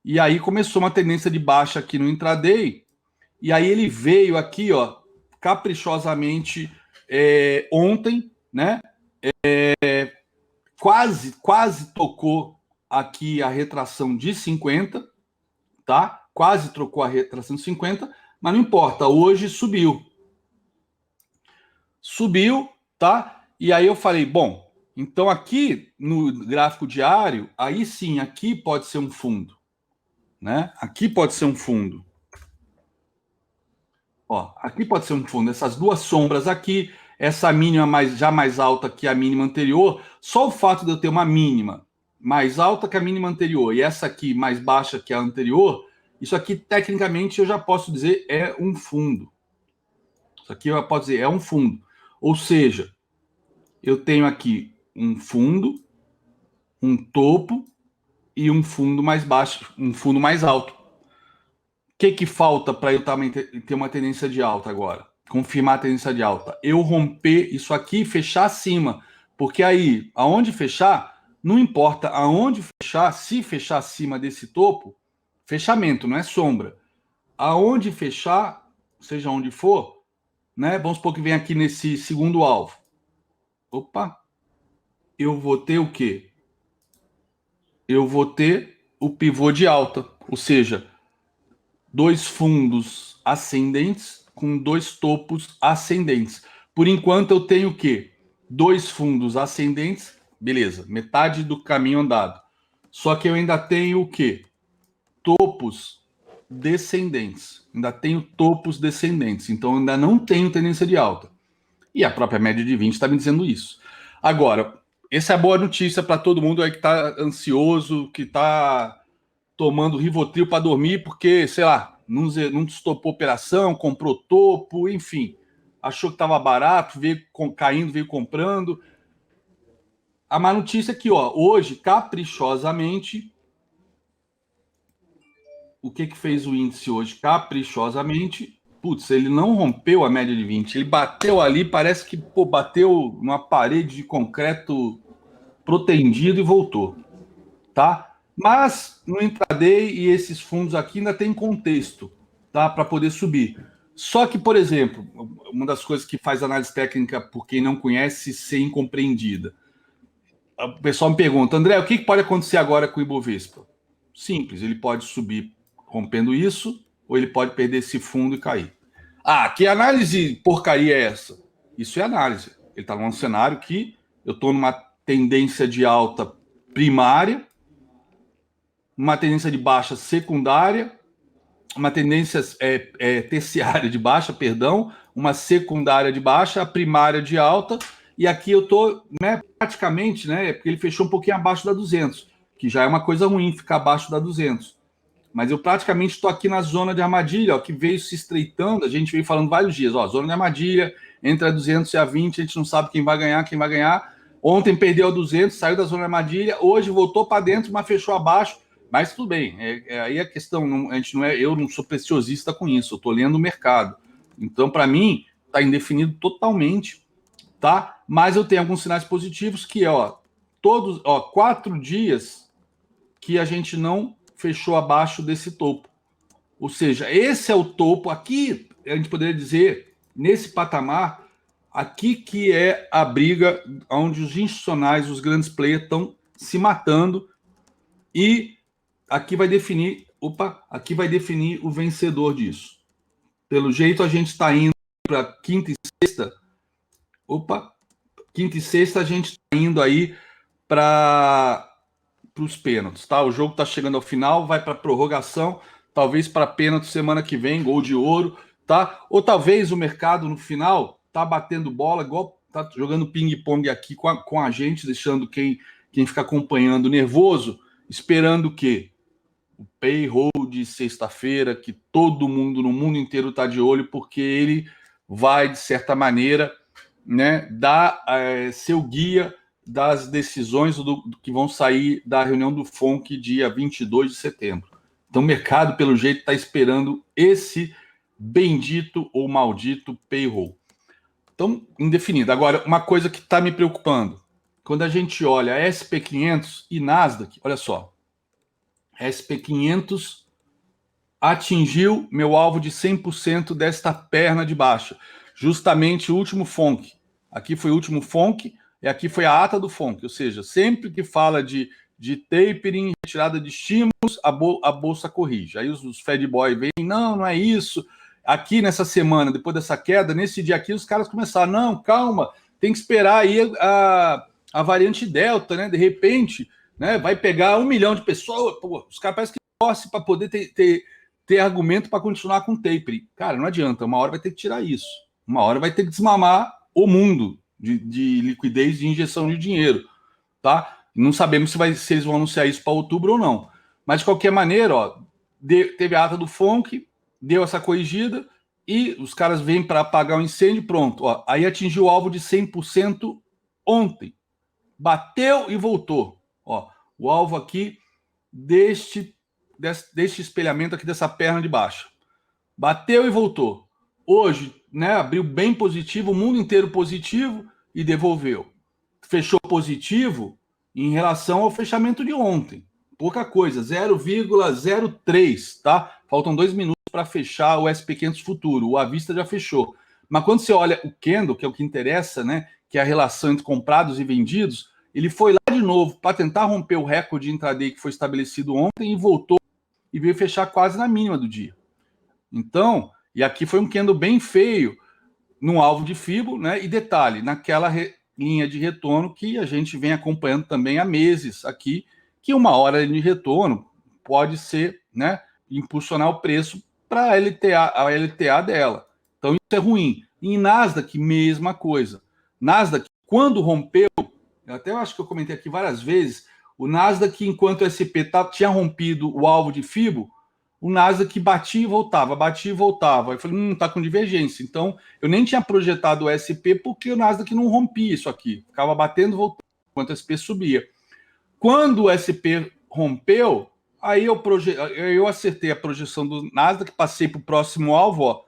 E aí começou uma tendência de baixa aqui no intraday, e aí ele veio aqui, ó, caprichosamente ontem, né? Quase tocou aqui a retração de 50, tá? Quase trocou a retração de 50, mas não importa, hoje subiu. Subiu, tá? E aí eu falei, bom, então aqui no gráfico diário, aí sim, aqui pode ser um fundo, né? Aqui pode ser um fundo. Ó, aqui pode ser um fundo, essas duas sombras aqui, essa mínima já mais alta que a mínima anterior, só o fato de eu ter uma mínima mais alta que a mínima anterior e essa aqui mais baixa que a anterior, isso aqui tecnicamente eu já posso dizer é um fundo. Isso aqui eu posso dizer é um fundo. Ou seja, eu tenho aqui um fundo, um topo e um fundo mais baixo, um fundo mais alto. O que falta para eu ter uma tendência de alta agora? Confirmar a tendência de alta. Eu romper isso aqui e fechar acima. Porque aí, aonde fechar, não importa aonde fechar, se fechar acima desse topo, fechamento, não é sombra. Aonde fechar, seja onde for, né? Vamos supor que vem aqui nesse segundo alvo. Opa! Eu vou ter o quê? Eu vou ter o pivô de alta, ou seja, 2 fundos ascendentes com 2 topos ascendentes. Por enquanto eu tenho o quê? 2 fundos ascendentes, beleza, metade do caminho andado. Só que eu ainda tenho o quê? Topos descendentes. Ainda tenho topos descendentes. Então eu ainda não tenho tendência de alta. E a própria média de 20 está me dizendo isso. Agora, essa é a boa notícia para todo mundo aí que está ansioso, que está tomando Rivotril para dormir, porque, sei lá, não estopou operação, comprou topo, enfim. Achou que estava barato, veio caindo, veio comprando. A má notícia é que, ó, hoje, caprichosamente, o que fez o índice hoje? Caprichosamente, putz, ele não rompeu a média de 20. Ele bateu ali, parece que bateu numa parede de concreto protendido e voltou, tá? Mas no intraday e esses fundos aqui ainda tem contexto, tá? Para poder subir. Só que, por exemplo, uma das coisas que faz análise técnica, por quem não conhece, ser incompreendida. O pessoal me pergunta, André, o que pode acontecer agora com o Ibovespa? Simples, ele pode subir rompendo isso, ou ele pode perder esse fundo e cair. Ah, que análise porcaria é essa? Isso é análise. Ele está num cenário que eu estou numa tendência de alta primária, uma tendência de baixa secundária, uma tendência terciária de baixa, perdão, uma secundária de baixa, a primária de alta, e aqui eu estou, né, praticamente, né, porque ele fechou um pouquinho abaixo da 200, que já é uma coisa ruim ficar abaixo da 200. Mas eu praticamente estou aqui na zona de armadilha, ó, que veio se estreitando, a gente veio falando vários dias, ó, zona de armadilha, entre a 200 e a 20, a gente não sabe quem vai ganhar. Ontem perdeu a 200, saiu da zona de armadilha, hoje voltou para dentro, mas fechou abaixo. Mas tudo bem, aí a questão, eu não sou preciosista com isso, eu estou lendo o mercado. Então, para mim, está indefinido totalmente, tá? Mas eu tenho alguns sinais positivos que, 4 dias que a gente não fechou abaixo desse topo. Ou seja, esse é o topo. Aqui, a gente poderia dizer, nesse patamar, aqui que é a briga onde os institucionais, os grandes players estão se matando e aqui vai definir o vencedor disso. Pelo jeito, a gente está indo para quinta e sexta. Quinta e sexta a gente está indo aí para os pênaltis, tá? O jogo está chegando ao final, vai para prorrogação, talvez para pênalti semana que vem, gol de ouro, tá? Ou talvez o mercado no final tá batendo bola, igual tá jogando ping-pong aqui com a gente, deixando quem fica acompanhando nervoso, esperando o quê? O payroll de sexta-feira, que todo mundo no mundo inteiro está de olho, porque ele vai, de certa maneira, né, dar seu guia das decisões que vão sair da reunião do FONC dia 22 de setembro. Então o mercado, pelo jeito, está esperando esse bendito ou maldito payroll. Então, indefinido. Agora, uma coisa que está me preocupando, quando a gente olha SP500 e Nasdaq, olha só, SP500 atingiu meu alvo de 100% desta perna de baixa, justamente o último FONC. Aqui foi o último FONC, e aqui foi a ata do FONC, ou seja, sempre que fala de tapering, retirada de estímulos, a bolsa corrige. Aí os Fed Boy vêm, não é isso. Aqui nessa semana, depois dessa queda, nesse dia aqui, os caras começaram, não, calma, tem que esperar aí a variante Delta, né? De repente, né, vai pegar 1 milhão de pessoas, pô, os caras parecem que torcem para poder ter argumento para continuar com tapering. Cara, não adianta, uma hora vai ter que tirar isso. Uma hora vai ter que desmamar o mundo de liquidez de injeção de dinheiro, tá? Não sabemos se eles vão anunciar isso para outubro ou não. Mas, de qualquer maneira, ó, teve a ata do FONC, deu essa corrigida e os caras vêm para apagar o incêndio, pronto. Ó, aí atingiu o alvo de 100% ontem. Bateu e voltou. Ó, o alvo aqui deste espelhamento aqui dessa perna de baixo. Bateu e voltou. Hoje, né, abriu bem positivo, o mundo inteiro positivo e devolveu. Fechou positivo em relação ao fechamento de ontem. Pouca coisa, 0,03, tá? Faltam 2 minutos para fechar o SP500 futuro, o à vista já fechou. Mas quando você olha o candle, que é o que interessa, né, que é a relação entre comprados e vendidos, ele foi lá de novo para tentar romper o recorde intraday que foi estabelecido ontem e voltou e veio fechar quase na mínima do dia. Então, e aqui foi um candle bem feio no alvo de Fibo, né? E detalhe, naquela linha de retorno que a gente vem acompanhando também há meses aqui, que uma hora de retorno pode ser, né, impulsionar o preço para a LTA dela. Então isso é ruim. Em Nasdaq, mesma coisa. Nasdaq, quando rompeu, eu até acho que eu comentei aqui várias vezes, o Nasdaq, enquanto o SP tinha rompido o alvo de Fibo, o Nasdaq batia e voltava, batia e voltava. Eu falei, tá com divergência. Então, eu nem tinha projetado o SP porque o Nasdaq não rompia isso aqui. Ficava batendo e voltando, enquanto o SP subia. Quando o SP rompeu, aí eu acertei a projeção do Nasdaq, passei para o próximo alvo, ó.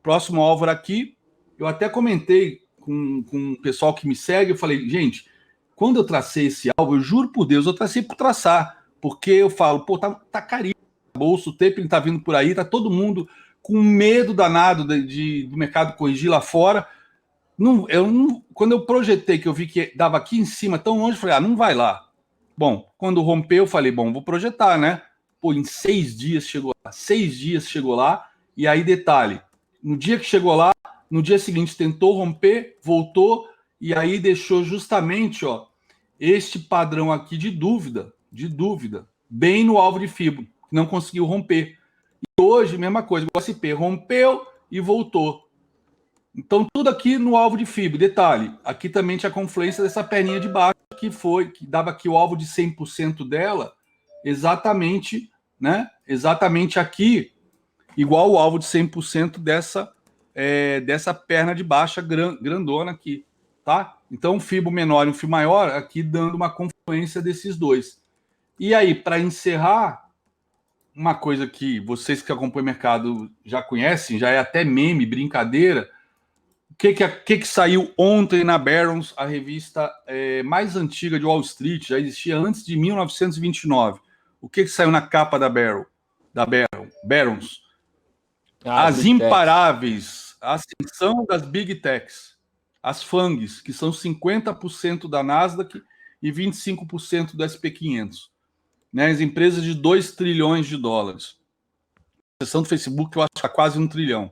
Próximo alvo era aqui. Eu até comentei com o pessoal que me segue, eu falei, gente, quando eu tracei esse alvo, eu juro por Deus, eu tracei por traçar. Porque eu falo, pô, tá caríssimo. Bolsa, o tapering está vindo por aí, está todo mundo com medo danado do mercado corrigir lá fora. Quando eu projetei, que eu vi que dava aqui em cima, tão longe, eu falei, não vai lá. Bom, quando rompeu, eu falei, bom, vou projetar, né? Pô, em 6 dias chegou lá. 6 dias chegou lá, e aí detalhe, no dia que chegou lá, no dia seguinte tentou romper, voltou, e aí deixou justamente, ó, este padrão aqui de dúvida, bem no alvo de Fibo. Não conseguiu romper. E hoje, mesma coisa, o SP rompeu e voltou. Então, tudo aqui no alvo de Fibo. Detalhe, aqui também tinha a confluência dessa perninha de baixo, que dava aqui o alvo de 100% dela, exatamente, né? Exatamente aqui, igual o alvo de 100% dessa perna de baixa grandona aqui, tá? Então, um Fibo menor e um Fibo maior, aqui dando uma confluência desses dois. E aí, para encerrar, uma coisa que vocês que acompanham o mercado já conhecem, já é até meme, brincadeira. O que saiu ontem na Barron's, a revista mais antiga de Wall Street, já existia antes de 1929. O que saiu na capa da Barron's? As imparáveis, a ascensão das Big Techs, as FANGs, que são 50% da Nasdaq e 25% do SP500. Né, as empresas de 2 trilhões de dólares. A exceção do Facebook, eu acho que é quase 1 trilhão.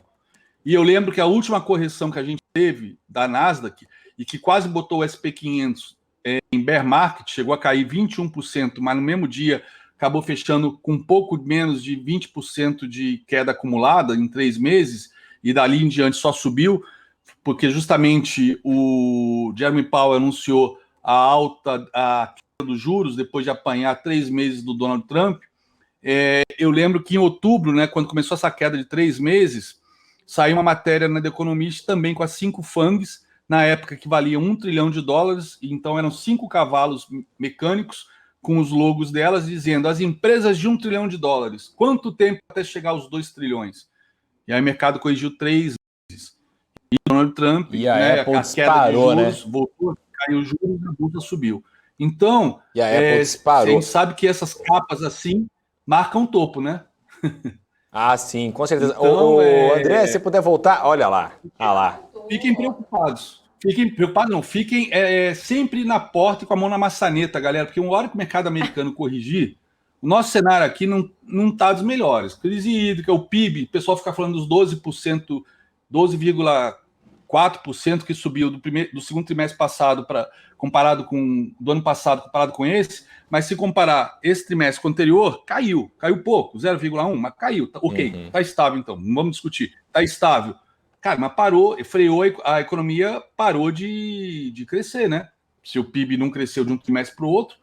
E eu lembro que a última correção que a gente teve da Nasdaq, e que quase botou o SP500 em bear market, chegou a cair 21%, mas no mesmo dia acabou fechando com um pouco menos de 20% de queda acumulada em 3 meses, e dali em diante só subiu, porque justamente o Jeremy Powell anunciou a dos juros, depois de apanhar 3 meses do Donald Trump. Eu lembro que em outubro, né, quando começou essa queda de 3 meses, saiu uma matéria na The Economist também com as 5 FANGs, na época que valiam 1 trilhão de dólares, então eram 5 cavalos mecânicos com os logos delas, dizendo as empresas de 1 trilhão de dólares, quanto tempo até chegar aos 2 trilhões? E aí o mercado corrigiu 3 meses. E o Donald Trump, e a Apple disparou, queda de juros, né? Voltou, caiu os juros e a bolsa subiu. Então, e a Apple disparou. A gente sabe que essas capas assim marcam topo, né? Sim, com certeza. Então, André, se você puder voltar, olha lá. Fiquem preocupados. Fiquem sempre na porta e com a mão na maçaneta, galera, porque uma hora que o mercado americano corrigir, o nosso cenário aqui não está dos melhores. Crise hídrica, o PIB, o pessoal fica falando dos 12%, 12,4% que subiu do segundo trimestre passado comparado com do ano passado comparado com esse, mas se comparar esse trimestre com o anterior, caiu pouco, 0,1, mas caiu, ok, tá estável então, não vamos discutir, tá estável. Cara, mas freou, a economia parou de crescer, né? Se o PIB não cresceu de um trimestre para o outro,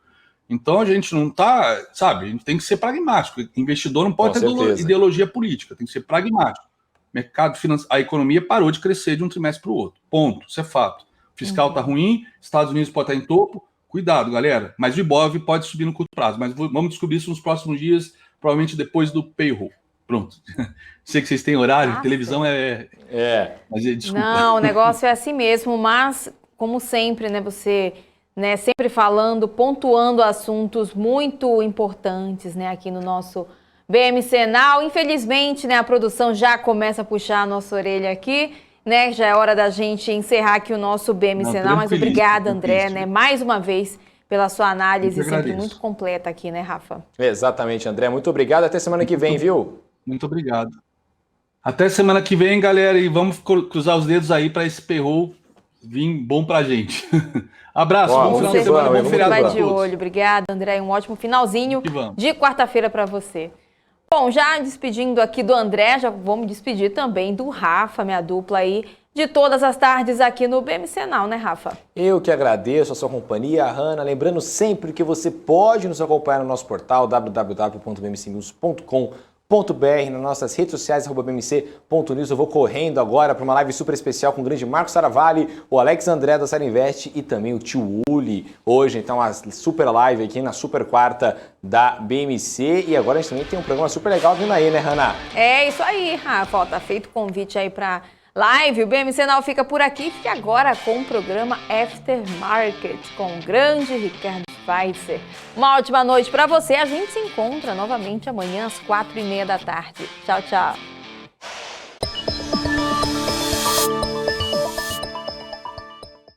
então a gente não tá, sabe, a gente tem que ser pragmático, investidor não pode ter ideologia política, tem que ser pragmático. Mercado financeiro, a economia parou de crescer de um trimestre para o outro. Ponto, isso é fato. O fiscal está ruim, Estados Unidos pode estar em topo, cuidado, galera. Mas o Ibov pode subir no curto prazo. Mas vamos descobrir isso nos próximos dias, provavelmente depois do payroll. Pronto. Sei que vocês têm horário, televisão Mas, desculpa. Não, o negócio é assim mesmo, mas, como sempre, né, você sempre falando, pontuando assuntos muito importantes, né, aqui no nosso BMC Now. Infelizmente, né, a produção já começa a puxar a nossa orelha aqui, né? Já é hora da gente encerrar aqui o nosso BMC Now, mas obrigada, André, né, mais uma vez pela sua análise sempre muito completa aqui, né, Rafa? Exatamente, André. Muito obrigado. Até semana que vem, viu? Muito obrigado. Até semana que vem, galera, e vamos cruzar os dedos aí para esse payroll vir bom pra gente. Abraço, bom final de semana, bom feriado vai pra de todos. olho. Obrigada, André. Um ótimo finalzinho de quarta-feira para você. Bom, já despedindo aqui do André, já vou me despedir também do Rafa, minha dupla aí, de todas as tardes aqui no BMC Now, né, Rafa? Eu que agradeço a sua companhia, a Hanna. Lembrando sempre que você pode nos acompanhar no nosso portal www.bmcnews.com.br, nas nossas redes sociais, @bmc.news. Eu vou correndo agora para uma live super especial com o grande Marcos Saravalli, o Alex André da Série Invest e também o tio Uli. Hoje, então, a super live aqui na super quarta da BMC. E agora a gente também tem um programa super legal vindo aí, né, Hanna? É isso aí, Rafa. Ó, tá feito o convite aí para live. O BMC Now fica por aqui. Fique agora com o programa Aftermarket com o grande Ricardo Schweitzer. Uma ótima noite para você. A gente se encontra novamente amanhã às 4h30 da tarde. Tchau, tchau.